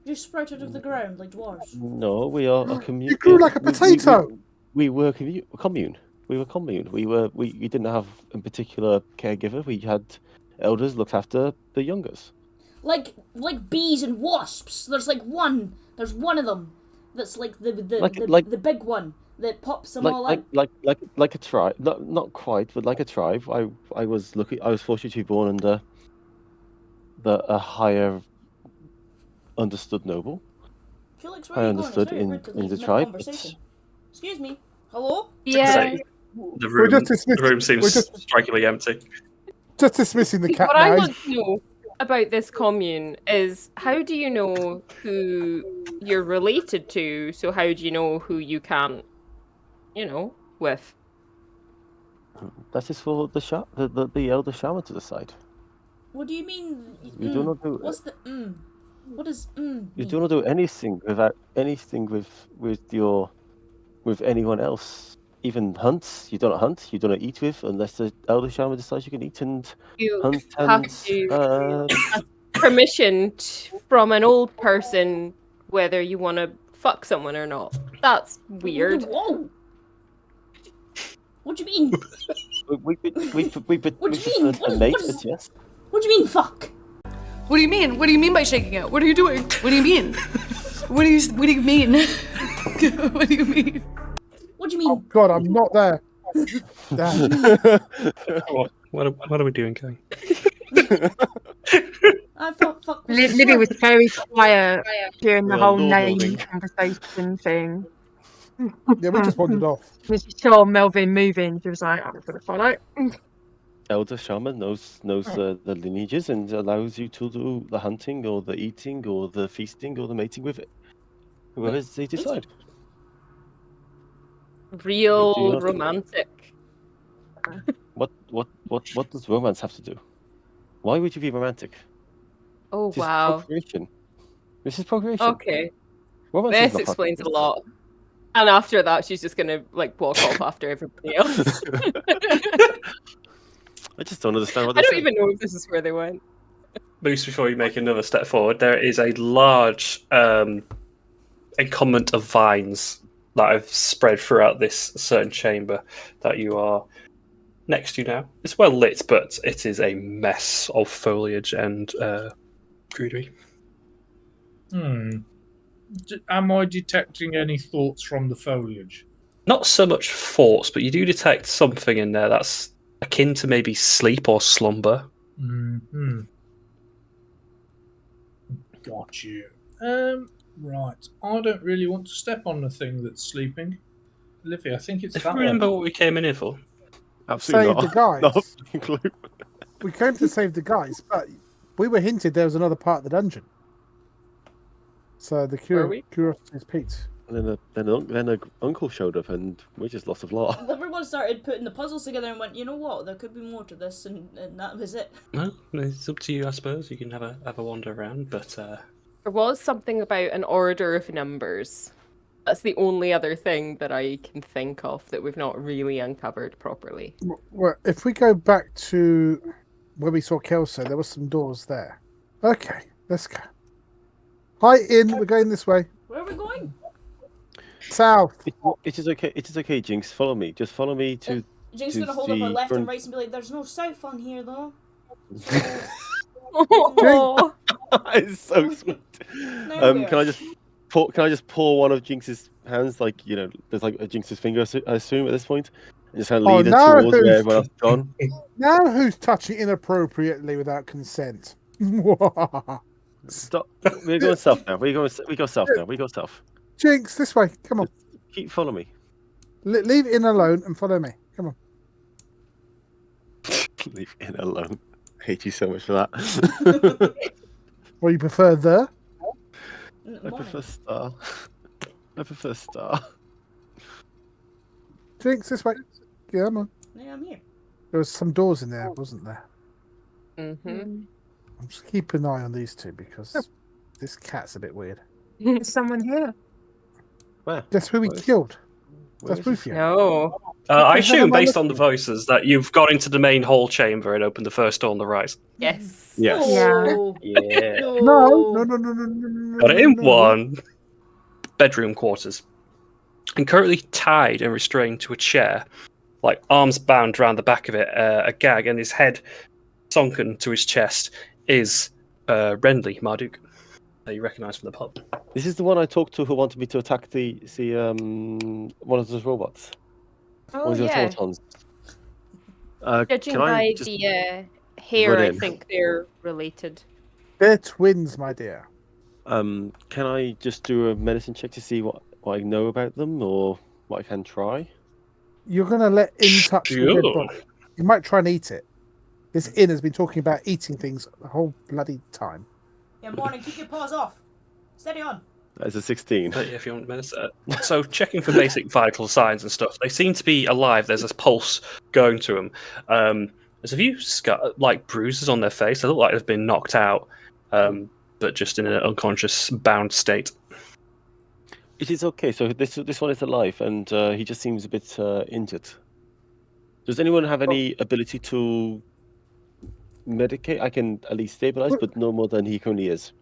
You sprout out of the ground like dwarves. No, we are a commune. You grew like a potato. We were a commune. We were commune. We didn't have a particular caregiver. We had elders looked after the youngers. Like bees and wasps. There's one. There's one of them. That's like the big one that pops them all out. Like a tribe. Not quite, but like a tribe. I was fortunate to be born under a higher understood noble. Felix, I where are you going? understood It's very rude to leave in the mid tribe. conversation. Excuse me. Hello? Yeah. The room, just dismissed- the room seems we're just- strikingly empty. Just dismissing the cat What I now. want to know about this commune is how do you know who you're related to? So how do you know who you can't, with? That is for the elder shaman to decide. What do you mean? You do not do. What's the What does You mean? do not do anything with anyone else. Even hunts, you don't hunt. You don't eat with unless the elder shaman decides you can eat and You hunt. have to ask permission from an old person whether you want to fuck someone or not. That's weird. Whoa! What do you mean? we What do you mean? But yes. What do you mean, fuck? What do you mean? What do you mean by shaking it? What are you doing? What do you mean? What do you mean? What do you mean? What do you mean? Oh God, I'm not there. What are we doing, Kay? I thought fuck was Libby was very quiet during the We are whole lord name building. conversation thing. Yeah, we just wandered off. When she saw Melvin moving, she was like, I'm going to follow. Elder shaman knows the lineages and allows you to do the hunting or the eating or the feasting or the mating with it. Whoever they decide. Real You do not- romantic. What does romance have to do? Why would you be romantic? Oh, This is wow. procreation. This is procreation. Okay. Romance is This not explains a procreation. lot. And after that, she's just going to, walk off after everybody else. I just don't understand what I they don't say. even know if this is where they went. Moose, before you make another step forward, there is a large encombment of vines that have spread throughout this certain chamber that you are next to now. It's well lit, but it is a mess of foliage and greenery. Am I detecting any thoughts from the foliage? Not so much thoughts, but you do detect something in there that's akin to maybe sleep or slumber. Got you. Right. I don't really want to step on the thing that's sleeping. Livy, I think it's If that you remember one. what we came in here for. Absolutely Save not. the guys. No fucking clue. We came to save the guys, but we were hinted there was another part of the dungeon. So the curiosity is piqued. And then a uncle showed up and we just lost a lot. Everyone started putting the puzzles together and went, you know what? There could be more to this, and that was it. No, it's up to you, I suppose. You can have a wander around, but There was something about an order of numbers. That's the only other thing that I can think of that we've not really uncovered properly. Well, if we go back to where we saw Kelso, there were some doors there. Okay, let's go. Hi, Inn. We're going this way. Where are we going? South. It is okay. It is okay, Jinx. Follow me. Just follow me to. Jinx to gonna hold up her the left and front- right and be like, "There's no south on here, though." Oh, It's so sweet. we Can I just pour one of Jinx's hands, there's like a Jinx's finger, I assume at this point, and just kind of lead her no, towards where everyone else has gone. Now who's touching inappropriately without consent? Stop. We're going south now. We go south now. We go south. Jinx, this way. Come on. Keep follow me. Leave Inn alone and follow me. Come on. Leave in alone. I hate you so much for that. Or you prefer the? I prefer Star. I prefer Star. Jinx, this way. Come on. Yeah, I'm here. There was some doors in there, wasn't there? Mm-hmm. I'm just keeping an eye on these two because this cat's a bit weird. There's someone here. Where? That's who we Where is- killed. where That's is this? Rufio. No. I the hell assume, am I based on the looking at? voices, that you've got into the main hall chamber and opened the first door on the right. Yes. Yes. No. Yeah. No. No. Got it in no. one. Bedroom quarters. And currently tied and restrained to a chair, like arms bound around the back of it, a gag, and his head sunken to his chest, is Renly Marduk, that you recognise from the pub. This is the one I talked to who wanted me to attack the one of those robots. Oh, One of those yeah. automatons. Judging Can I by just the hair, run I in? think they're related. They're twins, my dear. Can I just do a medicine check to see what I know about them or what I can try? You're gonna let In touch the dead Sure. body. You might try and eat it. This In has been talking about eating things the whole bloody time. Yeah, morning, keep your paws off. Steady on. That's a 16. But yeah, if you want medicine. So checking for basic vital signs and stuff. They seem to be alive. There's a pulse going to them. There's a few like bruises on their face. They look like they've been knocked out, but just in an unconscious, bound state. It is okay. So this one is alive, and he just seems a bit injured. Does anyone have any ability to medicate? I can at least stabilize, but no more than he currently is.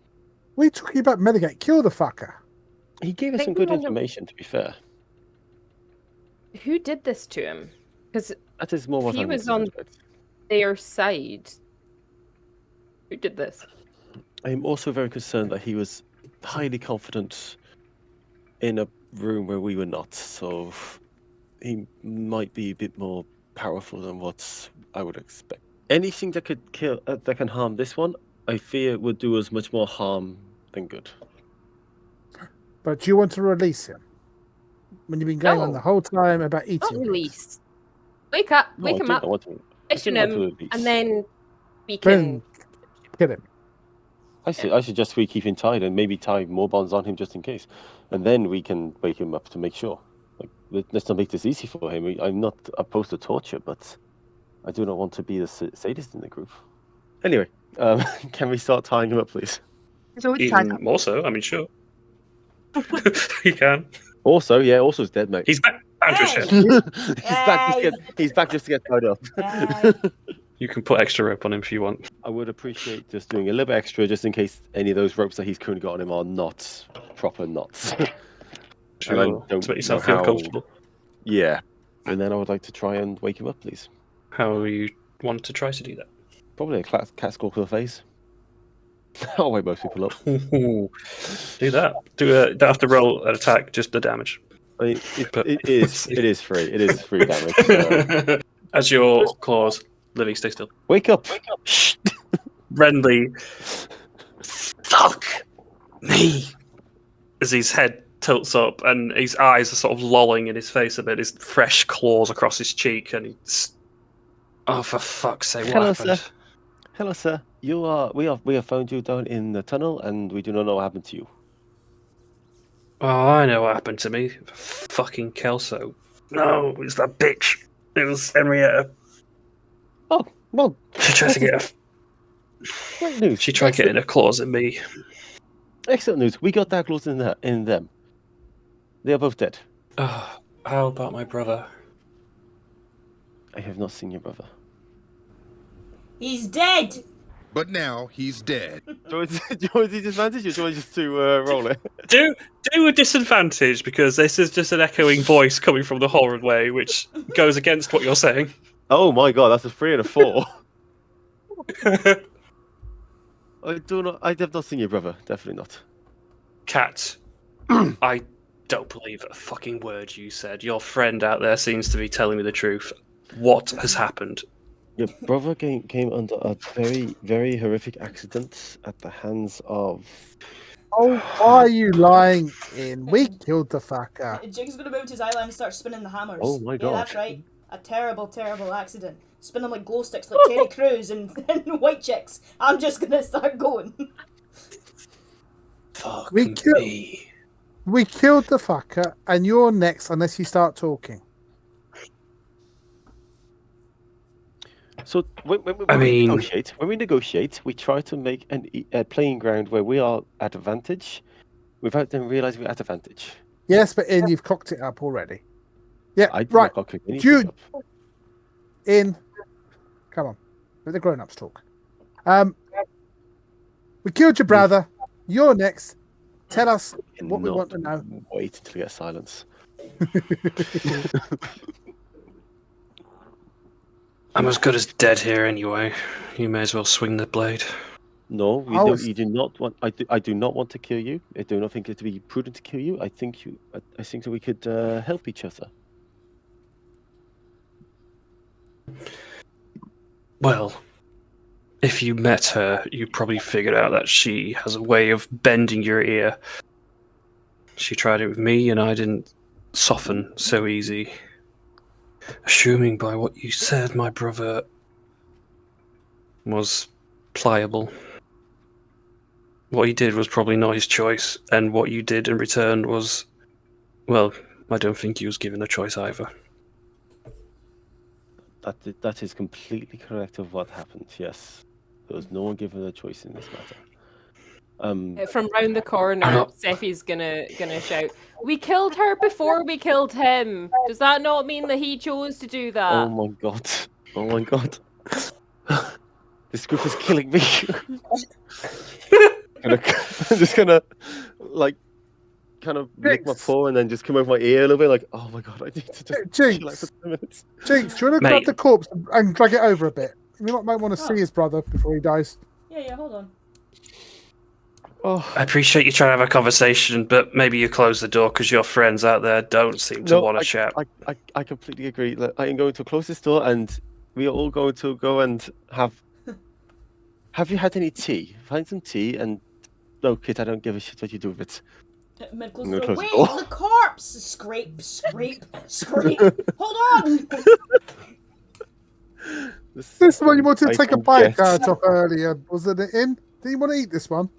What are you talking about? Medicate? Kill the fucker. He gave us I some think good we want to- information, to be fair. Who did this to him? Because That is more what he I'm was concerned on about. their side. Who did this? I am also very concerned that he was highly confident in a room where we were not, so he might be a bit more powerful than what I would expect. Anything that could kill, that can harm this one, I fear would do us much more harm than good. But do you want to release him? When you've been going on No. the whole time about eating Not things. release. Wake up, No, wake I him do up, not want to. question do not want him, to release. and then we Then can. kill him. I suggest we keep him tied and maybe tie more bonds on him just in case, and then we can wake him up to make sure. Like, let's not make this easy for him. I'm not opposed to torture, but I do not want to be the sadist in the group. Anyway, can we start tying him up, please? It's already tied Even up. more so, I mean, sure. You can. Also, yeah, Also's dead, mate. He's back. Bound to his Hey. head. He's back just to get tied up. Hey. You can put extra rope on him if you want. I would appreciate just doing a little bit extra, just in case any of those ropes that he's currently got on him are not proper knots. Sure. And I don't To make yourself know feel how- comfortable. Yeah, and then I would like to try and wake him up, please. How you want to try to do that? Probably a cat skull to the face. I'll wake most people up. Do that. Don't have to roll an attack, just the damage. I mean, But- it is free. It is free damage. So. As your claws, living, stay still. Wake up! Shh! Renly, fuck me. As his head tilts up and his eyes are sort of lolling in his face a bit, his fresh claws across his cheek, and he's. Oh, for fuck's sake, Hello, what happened? sir. Hello, sir. We have found you down in the tunnel, and we do not know what happened to you. Oh, I know what happened to me. Fucking Kelso. No, it was that bitch. It was Henrietta. Oh, well, She tried to get great news. She tried getting her claws at me. Excellent news. We got that close in them. They are both dead. Oh, how about my brother? I have not seen your brother. He's dead. But now he's dead. Do you want the disadvantage, or do you want just to roll it? Do a disadvantage, because this is just an echoing voice coming from the horror way, which goes against what you're saying. Oh my god, that's a 3 and a 4. I have not seen your brother. Definitely not. Cat, I don't believe a fucking word you said. Your friend out there seems to be telling me the truth. What has happened? Your brother came under a very, very horrific accident at the hands of. Oh, why are you lying in? We killed the fucker. Jig's gonna move to his island and start spinning the hammers. Oh my Yeah, god. that's right. A terrible, terrible accident. Spin them like glow sticks, like Terry Crews and White Chicks. I'm just gonna start going. Fuck We killed- me. We killed the fucker, and you're next unless you start talking. So when I mean- we negotiate, we try to make a playing ground where we are at advantage, without them realizing we're at advantage. Yes, but in you've cocked it up already. Yeah, I did right. not cock anything Jude, up. in. Come on, let the grown-ups talk. We killed your brother. You're next. Tell us what we want to know. Wait until you get silence. I'm as good as dead here anyway. You may as well swing the blade. No, I was- you do not want. I do not want to kill you. I do not think it to be prudent to kill you. I think that we could help each other. Well, if you met her, you probably figured out that she has a way of bending your ear. She tried it with me, and I didn't soften so easy. Assuming by what you said, my brother was pliable. What he did was probably not his choice, and what you did in return was, well, I don't think he was given a choice either. That is completely correct of what happened. Yes, there was no one given a choice in this matter. From round the corner, Sephi's gonna shout, "We killed her before we killed him. Does that not mean that he chose to do that?" Oh my god! Oh my god! This group is killing me. I'm just gonna like kind of lick my paw and then just come over my ear a little bit, like, oh my god, I need to just chill out for 10 minutes. Jinx, do you want to grab the corpse and drag it over a bit? You might want to see his brother before he dies. Yeah, hold on. Oh. I appreciate you trying to have a conversation, but maybe you close the door because your friends out there don't seem to want to chat. I completely agree. I am going to close this door and we are all going to go and have... Have you had any tea? Find some tea and... No, kid, I don't give a shit what you do with it. Wait, the corpse! Scrape, scrape, scrape. Hold on! This one you wanted to take a bite out of earlier, wasn't it? Do you want to eat this one?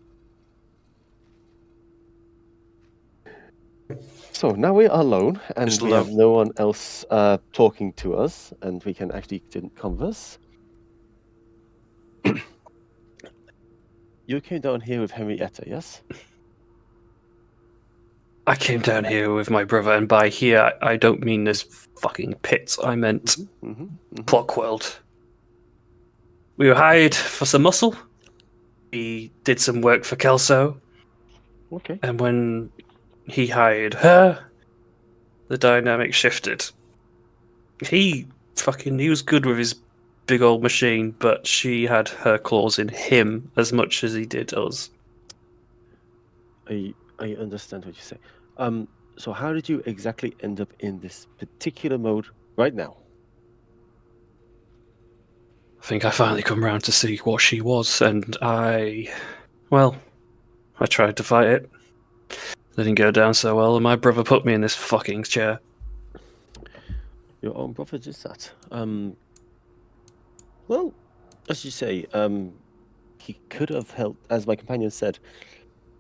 So now we are alone, and we have no one else talking to us, and we can actually converse. You came down here with Henrietta, yes? I came down here with my brother, and by here, I don't mean this fucking pit. I meant Clockworld. We were hired for some muscle. He did some work for Kelso. Okay. And when he hired her, the dynamic shifted. He was good with his big old machine, but she had her claws in him as much as he did us. I understand what you say. So how did you exactly end up in this particular mode right now? I think I finally come round to see what she was, and I tried to fight it. Didn't go down so well, and my brother put me in this fucking chair. Your own brother did that. Well, as you say, he could have helped, as my companion said,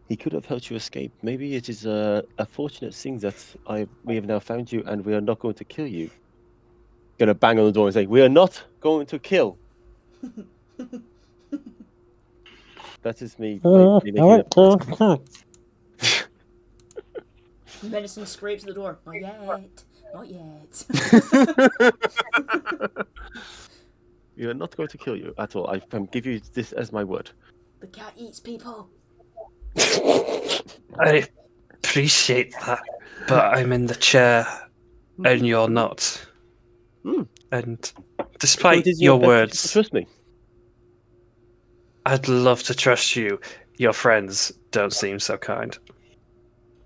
he could have helped you escape. Maybe it is a fortunate thing that we have now found you, and we are not going to kill you. Gonna bang on the door and say, "We are not going to kill." That is me. Medicine scrapes the door. Not yet. Not yet. We are not going to kill you at all. I give you this as my word. The cat eats people. I appreciate that, but I'm in the chair, and you're not. And despite your words, trust me. I'd love to trust you. Your friends don't seem so kind.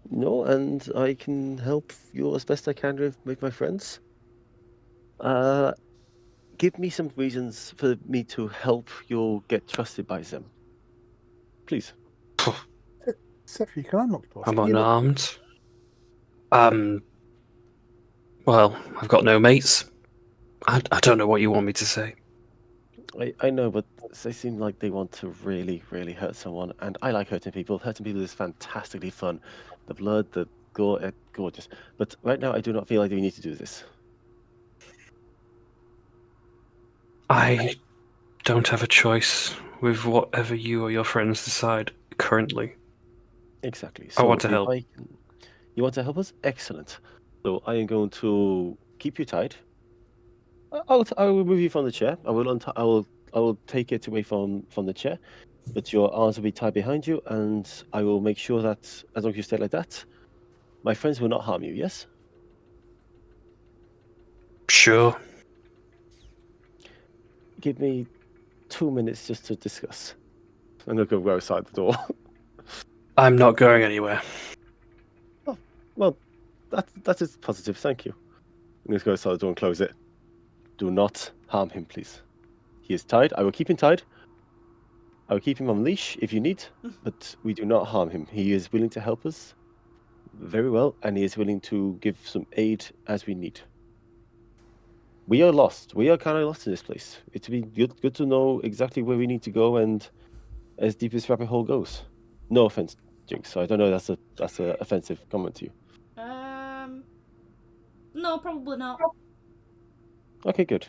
No, and I can help you as best I can with my friends. Give me some reasons for me to help you get trusted by them. Please. Sephi, can I unlock the door? I'm unarmed. Well, I've got no mates. I don't know what you want me to say. I know, but they seem like they want to really, really hurt someone, and I like hurting people. Hurting people is fantastically fun. The blood, the gore, it's gorgeous. But right now, I do not feel like we need to do this. I don't have a choice with whatever you or your friends decide currently. Exactly. I want to help. You want to help us? Excellent. So I am going to keep you tied. I will remove you from the chair. I will take it away from the chair, but your arms will be tied behind you, and I will make sure that as long as you stay like that, my friends will not harm you. Yes. Sure. Give me 2 minutes just to discuss. I'm gonna go outside the door. I'm not going anywhere. Oh, well, that is positive. Thank you. I'm gonna go outside the door and close it. Do not harm him, please. He is tied. I will keep him tied. I will keep him on leash if you need, but we do not harm him. He is willing to help us very well, and he is willing to give some aid as we need. We are lost. We are kind of lost in this place. It would be good to know exactly where we need to go and as deep as rabbit hole goes. No offense, Jinx. So I don't know if that's a offensive comment to you. No, probably not. Okay, good.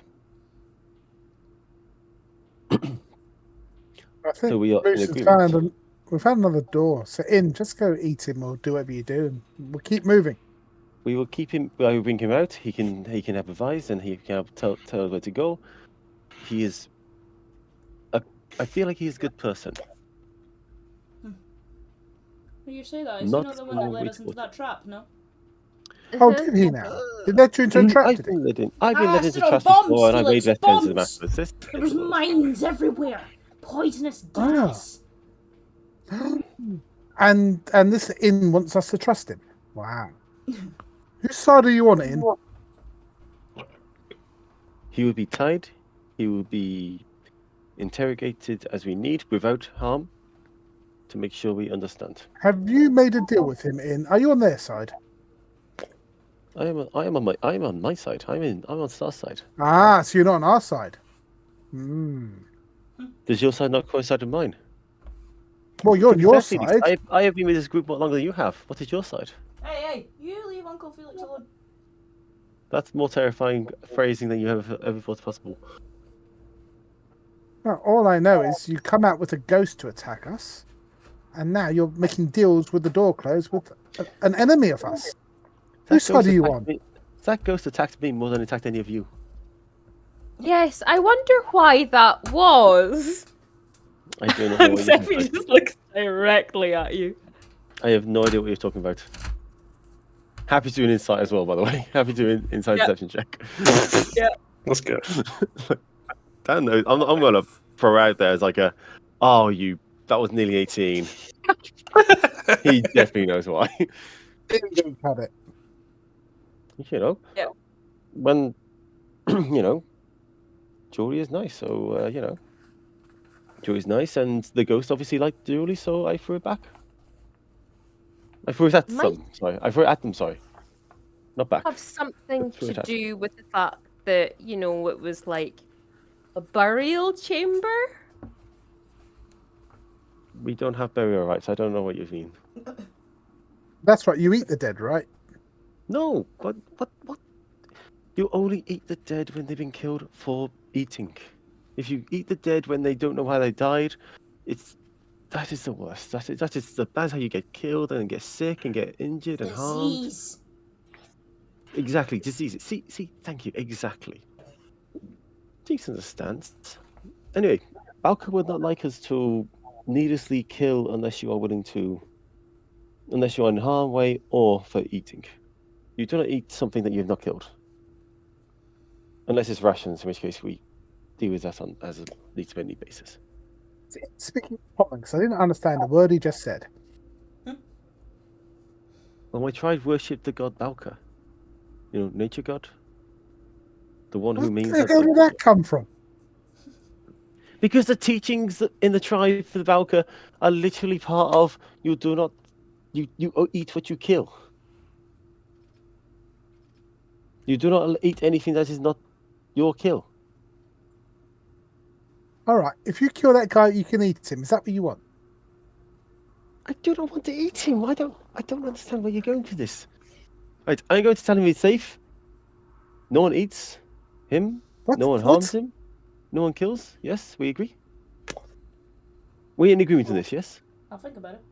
I think So we are in Moose has agreement. we found another door. So just go eat him or do whatever you do, and we'll keep moving. We will keep him. I will bring him out. He can have advice and he can tell us where to go. He is. I feel like he's a good person. Well, you say that. Is he Not not the one that led always us into that trap? No. Oh, did he now? Did that you into a trap? I've Did he? been led in. I've been led into Cyril, traps bombs, before, and I Felix, made left turns to the bombs! masters. There was mines everywhere. Poisonous gas. And this inn wants us to trust him. Wow. Whose side are you on, Inn? He will be tied. He will be interrogated as we need, without harm, to make sure we understand. Have you made a deal with him, Inn? Are you on their side? I am on my side. I'm on Star's side. Ah, so you're not on our side. Hmm. Does your side not coincide with mine? Well, you're on your Confess, Felix, side. I have been with this group more longer than you have. What is your side? Hey, you leave Uncle Felix alone. That's more terrifying phrasing than you have ever thought possible. Well, all I know is you come out with a ghost to attack us, and now you're making deals with the door closed with an enemy of us. Whose side are you on? That ghost attacked me more than it attacked any of you. Yes, I wonder why that was. I don't know And what you're Sephi talking about. just looks directly at you. I have no idea what you're talking about. Happy to do an insight as well, by the way. Happy to do an inside deception check. Yeah. Let's go. Dan knows. I'm gonna throw out there as like that was nearly 18. He definitely knows why. Didn't have it. You know. Yeah. When jewelry is nice, so jewelry's nice, and the ghost obviously liked jewelry, so I threw it back. I threw it at some. Sorry, I threw it at them. Sorry, not back. Have something Threw to it at them. do with the fact that it was like a burial chamber. We don't have burial rights. I don't know what you mean. That's right. You eat the dead, right? No, what? You only eat the dead when they've been killed for eating. If you eat the dead when they don't know how they died, that is the worst. That's how you get killed and get sick and get injured and harmed. Disease. Exactly, diseases. See, thank you. Exactly. Jinx understands. Anyway, Balka would not like us to needlessly kill unless you are willing to. Unless you are in harm way or for eating. You do not eat something that you have not killed. Unless it's rations, in which case we deal with that as a need-to-need basis. Speaking of comics, I didn't understand a word he just said. When we tried worship the god Balka, nature god, the one who means Where did that come from? Because the teachings in the tribe for the Balka are literally part of you eat what you kill. You do not eat anything that is not your kill. All right, if you kill that guy, you can eat him. Is that what you want? I do not want to eat him. I don't understand where you're going with this. Right, I'm going to tell him he's safe. No one eats him. No one harms him. No one kills. Yes, we agree. We're in agreement on this, yes? I'll think about it.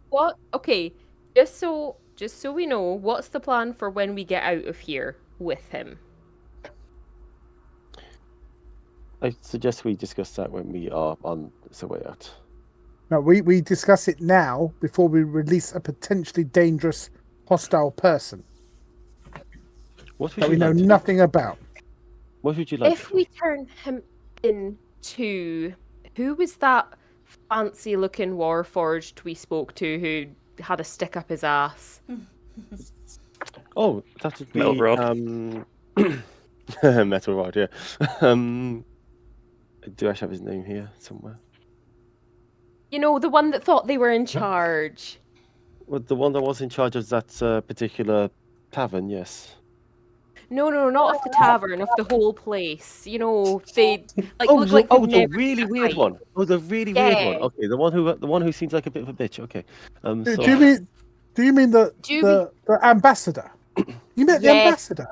What? Okay, just so just so we know, what's the plan for when we get out of here with him? I suggest we discuss that when we are on the way out. No, we discuss it now before we release a potentially dangerous, hostile person What would that you we know like to do? nothing about. What would you like? If we turn him into... Who was that fancy-looking warforged we spoke to who had a stick up his ass? Oh, that would be Metal Rod. Metal Rod, yeah. Do I have his name here somewhere? You know, the one that thought they were in charge. Well, the one that was in charge of that particular tavern, yes. No, not of the tavern, of the whole place. You know, they like Oh, look like the they've never really been weird fight. one. Oh, the really weird one. Yeah. Okay, the one who seems like a bit of a bitch. Okay. Do So you mean the ambassador? You met the Yes. ambassador.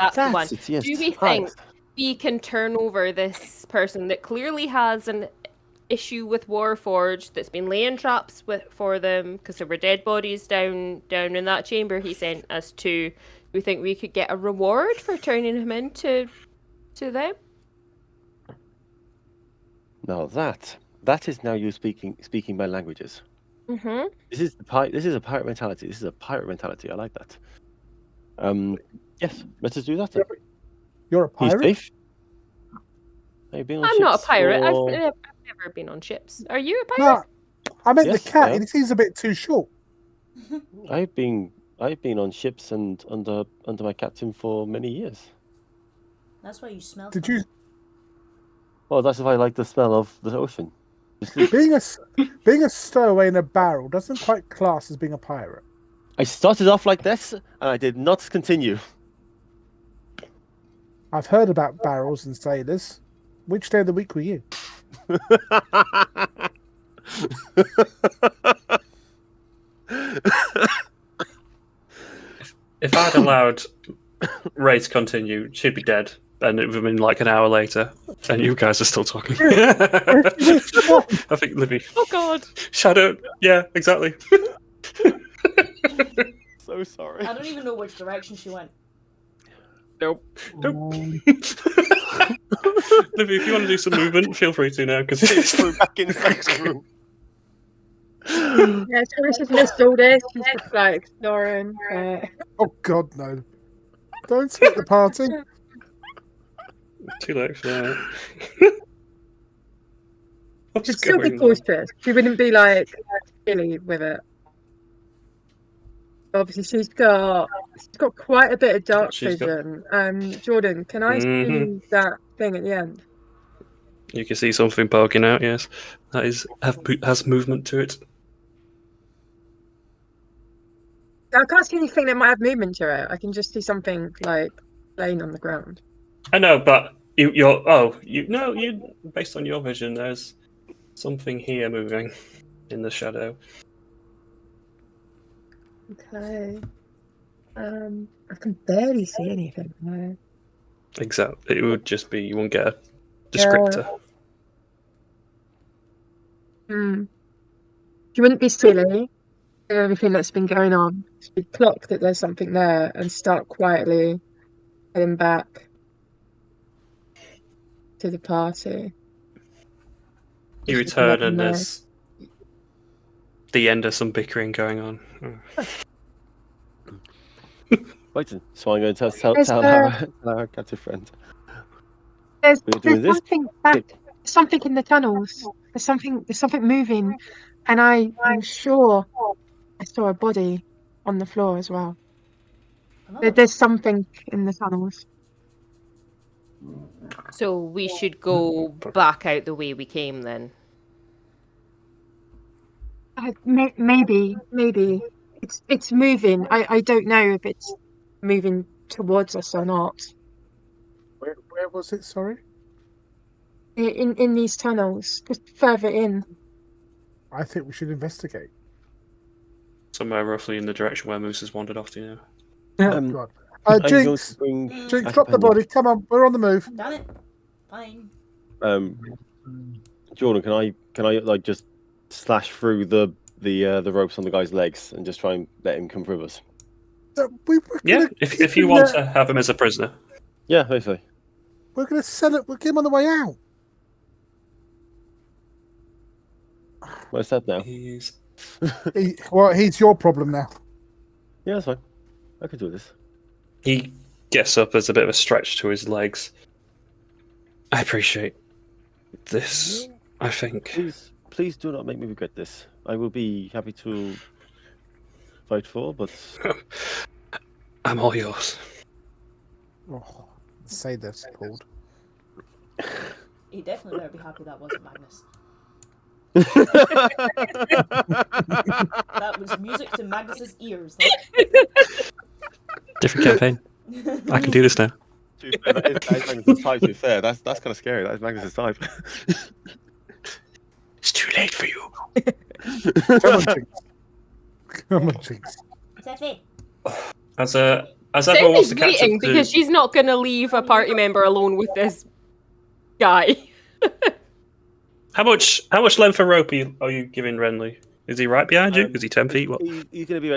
That's the one. that's it. Yes. Do we think we can turn over this person that clearly has an issue with Warforged, that's been laying traps for them because there were dead bodies down in that chamber he sent us to? Do we think we could get a reward for turning him into them? Now that is now you speaking my languages. Mm-hmm. This is a pirate mentality. This is a pirate mentality. I like that. Yes, let's just do that then. You're a He's pirate? safe. I've been on I'm not a ships pirate. for- I've never been on ships. Are you a pirate? No, I meant Yes, the cat. I am. It seems a bit too short. I've been on ships and under my captain for many years. That's why you smell. Did funny. you Well, that's if I like the smell of the ocean. being a stowaway in a barrel doesn't quite class as being a pirate? I started off like this, and I did not continue. I've heard about barrels and sailors. Which day of the week were you? If I'd allowed Ray to continue, she'd be dead. And it would have been like an hour later, and you guys are still talking. I think Libby. Oh God! Shadow. Yeah, exactly. So sorry. I don't even know which direction she went. Nope. Libby, if you want to do some movement, feel free to now, because it's back inside the room. Yeah, so we just missed all this. He's just like exploring. Oh God, no! Don't split the party. too late for that. What's She'd still be going on? cautious. She wouldn't be like silly with it. Obviously, she's got quite a bit of dark She's got- vision. Jordan, can I see that thing at the end? You can see something poking out. Yes, that has movement to it. I can't see anything that might have movement to it. I can just see something like laying on the ground. I know, but you based on your vision, there's something here moving in the shadow. Okay. I can barely see anything. No. Exactly. It would just be you won't get a descriptor. You wouldn't be silly with everything that's been going on. You'd clock that there's something there and start quietly heading back to the party. You Just return let them and know. there's the end of some bickering going on. Right then. So I'm going to tell There's our captive friend. There's We're doing this. something in the tunnels. There's something moving, and I'm sure I saw a body on the floor as well. There's something in the tunnels. So we should go back out the way we came then. Maybe it's moving. I don't know if it's moving towards us or not. Where was it? Sorry. In these tunnels, just further in. I think we should investigate. Somewhere roughly in the direction where Moose has wandered off to, you know. God. I'm going Jinx, to bring Jinx, drop the body. Come on, we're on the move. Done it. Fine. Jordan, can I like just slash through the the ropes on the guy's legs and just try and let him come through us. We're Yeah, gonna if keep you him want there. to have him as a prisoner. Yeah, basically. We're going to sell it. We'll get him on the way out. Well, it's sad now. He's He's your problem now. Yeah, that's fine. I could do this. He gets up as a bit of a stretch to his legs. I appreciate this, I think. Please do not make me regret this. I will be happy to fight for, but I'm all yours. Oh, say this, Paul. He definitely better be happy that wasn't Magnus. That was music to Magnus's ears. Different campaign. I can do this now. To be fair, that is Magnus' type, to be fair. That's kind of scary. That is Magnus' type. It's too late for you. Come on, Jinx. As everyone wants to catch waiting up to... because she's not going to leave a party member alone with this guy. How much length of rope are you giving Renly? Is he right behind you? Is he 10 feet? What? He's going to be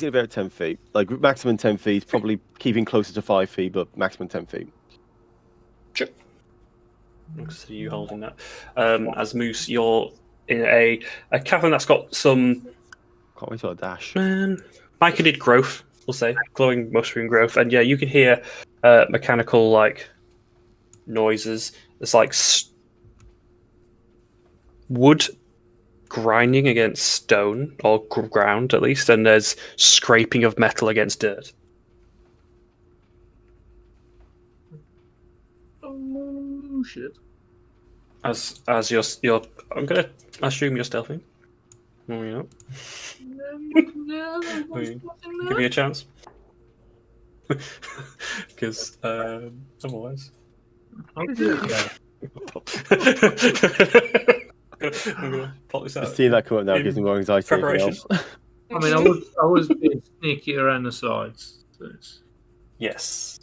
about 10 feet. Like maximum 10 feet. Probably keeping closer to 5 feet, but maximum 10 feet. Sure. I see you holding that. As Moose, you're in a cavern that's got some... Can't wait till a dash. Myconid growth, we'll say. Glowing mushroom growth. And yeah, you can hear mechanical like noises. It's like wood grinding against stone, or ground at least, and there's scraping of metal against dirt. Oh shit! As you're I'm gonna assume you're stealthing. Oh, yeah. Give me a chance, because otherwise. I'm gonna pop this out. Just seeing that come up now gives me more anxiety. Preparation. I mean, I was being sneaky around the sides. So Yes.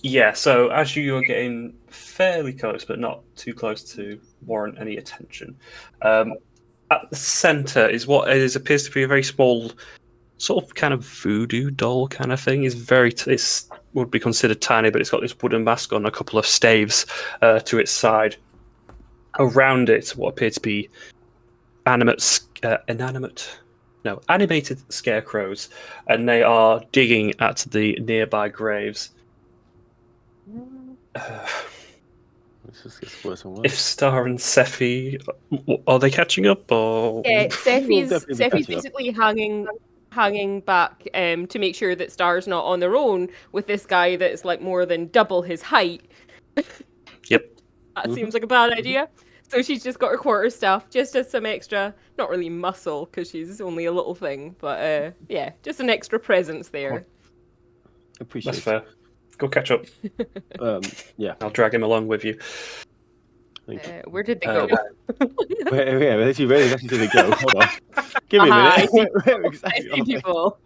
Yeah. So as you are getting fairly close, but not too close to warrant any attention, at the centre is what appears to be a very small, sort of kind of voodoo doll kind of thing. It's would be considered tiny, but it's got this wooden mask on, a couple of staves to its side. Around it, what appear to be animated scarecrows, and they are digging at the nearby graves. This just gets worse and worse. If Star and Sephi, are they catching up, or Yeah, Sephi's definitely catching up. basically hanging back to make sure that Star's not on their own with this guy that's like more than double his height. Yep. That seems like a bad idea. So she's just got her quarterstaff, just as some extra, not really muscle because she's only a little thing, but yeah, just an extra presence there. Appreciate That's fair. Go catch up. Yeah. I'll drag him along with you. Where did they go? Where actually did they go? Hold on. Give me a minute. I see people.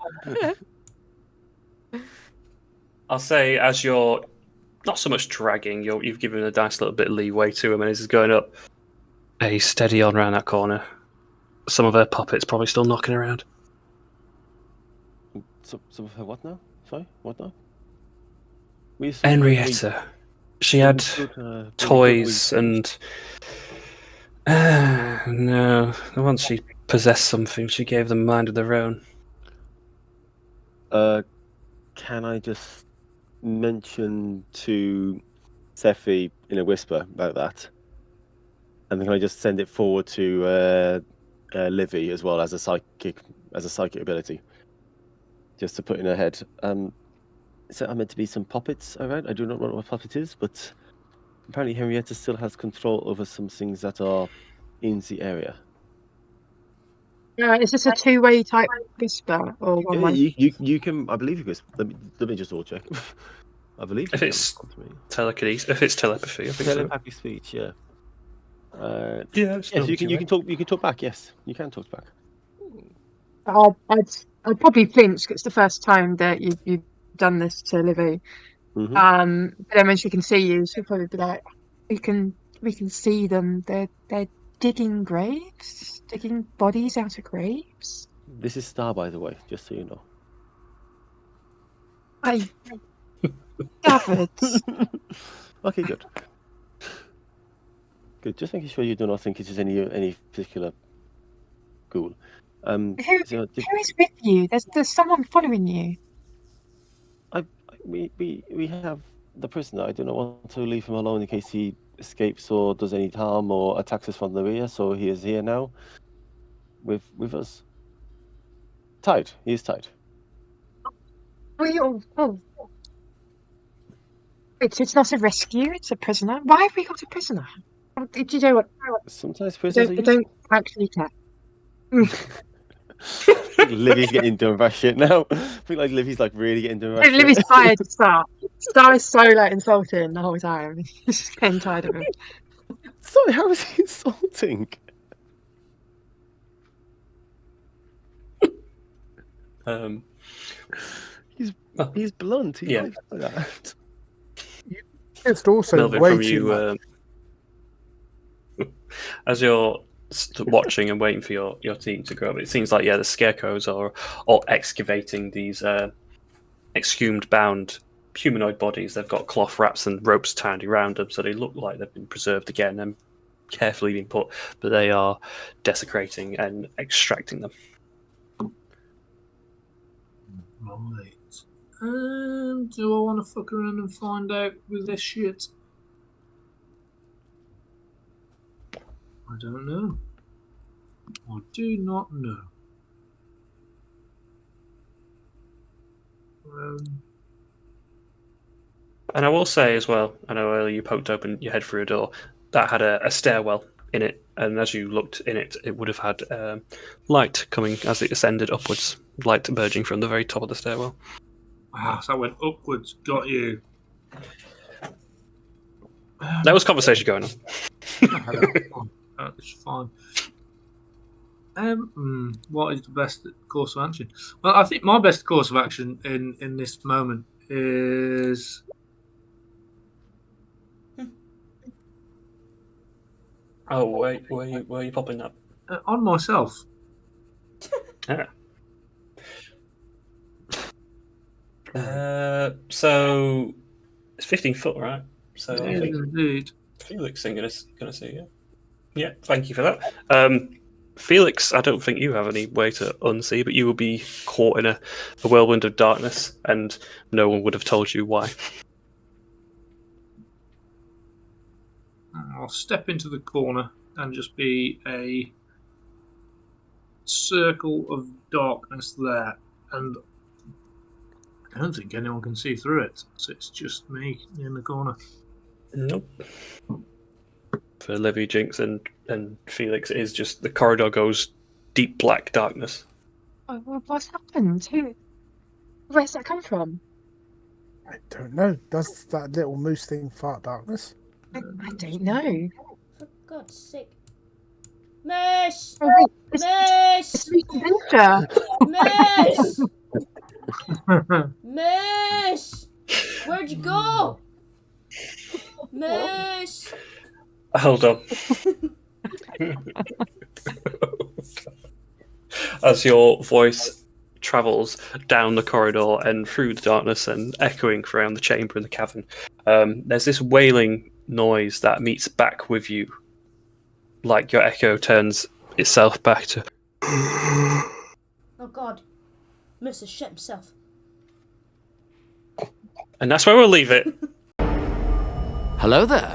I'll say, as you're not so much dragging, you've given a nice little bit of leeway to him, and as he's going up, he's steady on around that corner. Some of her puppets probably still knocking around. Some of her what now? Sorry, what now? Henrietta. She had toys and... no, once she possessed something, she gave them mind of their own. Can I just mention to Sephi in a whisper about that? And then can I just send it forward to Livy as well as a psychic ability? Just to put in her head. So I'm meant to be some puppets around. I do not know what a puppet is, but apparently Henrietta still has control over some things that are in the area. Is this a two-way type whisper or one way? You can. I believe you can. Let me just double check. I believe if it's telekinesis, if it's telepathy, I think telepathy speech. Yeah. Yes, you can talk. You can talk back. Yes, you can talk back. I'd probably flinch. It's the first time that you've done this to Livy. Mm-hmm. But then when she can see you, she'll probably be like, "We can see them. They're digging graves? Digging bodies out of graves? This is Star, by the way, just so you know. I gathered. Okay, good. Good. Just making sure you do not think it is any particular ghoul. Who is with you? There's someone following you. We have the prisoner. I do not want to leave him alone in case he escapes or does any harm or attacks us from the rear. So he is here now, with us. Tied. He is tied. Oh. It's not a rescue. It's a prisoner. Why have we got a prisoner? Did you know what? Sometimes prisoners I don't actually care. Livy's getting done by shit now. I think like Livy's like really getting done by shit. Livy's tired of Star. Star is so like insulting the whole time. He's just getting tired of him. Sorry, how is he insulting? He's blunt. He likes that. It's also Melvin, way from too you, as you're watching and waiting for your team to grow up, it seems like the scarecrows are all excavating these exhumed bound humanoid bodies. They've got cloth wraps and ropes tied around them, so they look like they've been preserved again and carefully been put, but they are desecrating and extracting them. Right. Do I want to fuck around and find out with this shit? I don't know. I do not know. And I will say as well, I know earlier you poked open your head through a door that had a stairwell in it, and as you looked in it, it would have had light coming as it ascended upwards, light emerging from the very top of the stairwell. Ah, so I went upwards. Got you. There was conversation going on. That's fine. What is the best course of action? Well, I think my best course of action in this moment is Oh, where are you popping that? on myself. Yeah. So it's 15 foot, right? So I think Indeed. Felix is gonna see you. Yeah, thank you for that. Felix, I don't think you have any way to unsee, but you will be caught in a whirlwind of darkness, and no one would have told you why. I'll step into the corner and just be a circle of darkness there, and I don't think anyone can see through it, so it's just me in the corner. Nope. For Livy, Jinx, and Felix, it is just the corridor goes deep black darkness. Oh, well, what's happened? Where's that come from? I don't know. Does that little moose thing fart darkness? I don't know. For God's sake. Moose! Oh, wait, Moose! Moose! Moose! Where'd you go? Moose! Hold on. As your voice travels down the corridor and through the darkness and echoing around the chamber in the cavern, there's this wailing noise that meets back with you, like your echo turns itself back to. Oh God. Moose has shit himself. And that's where we'll leave it. Hello there.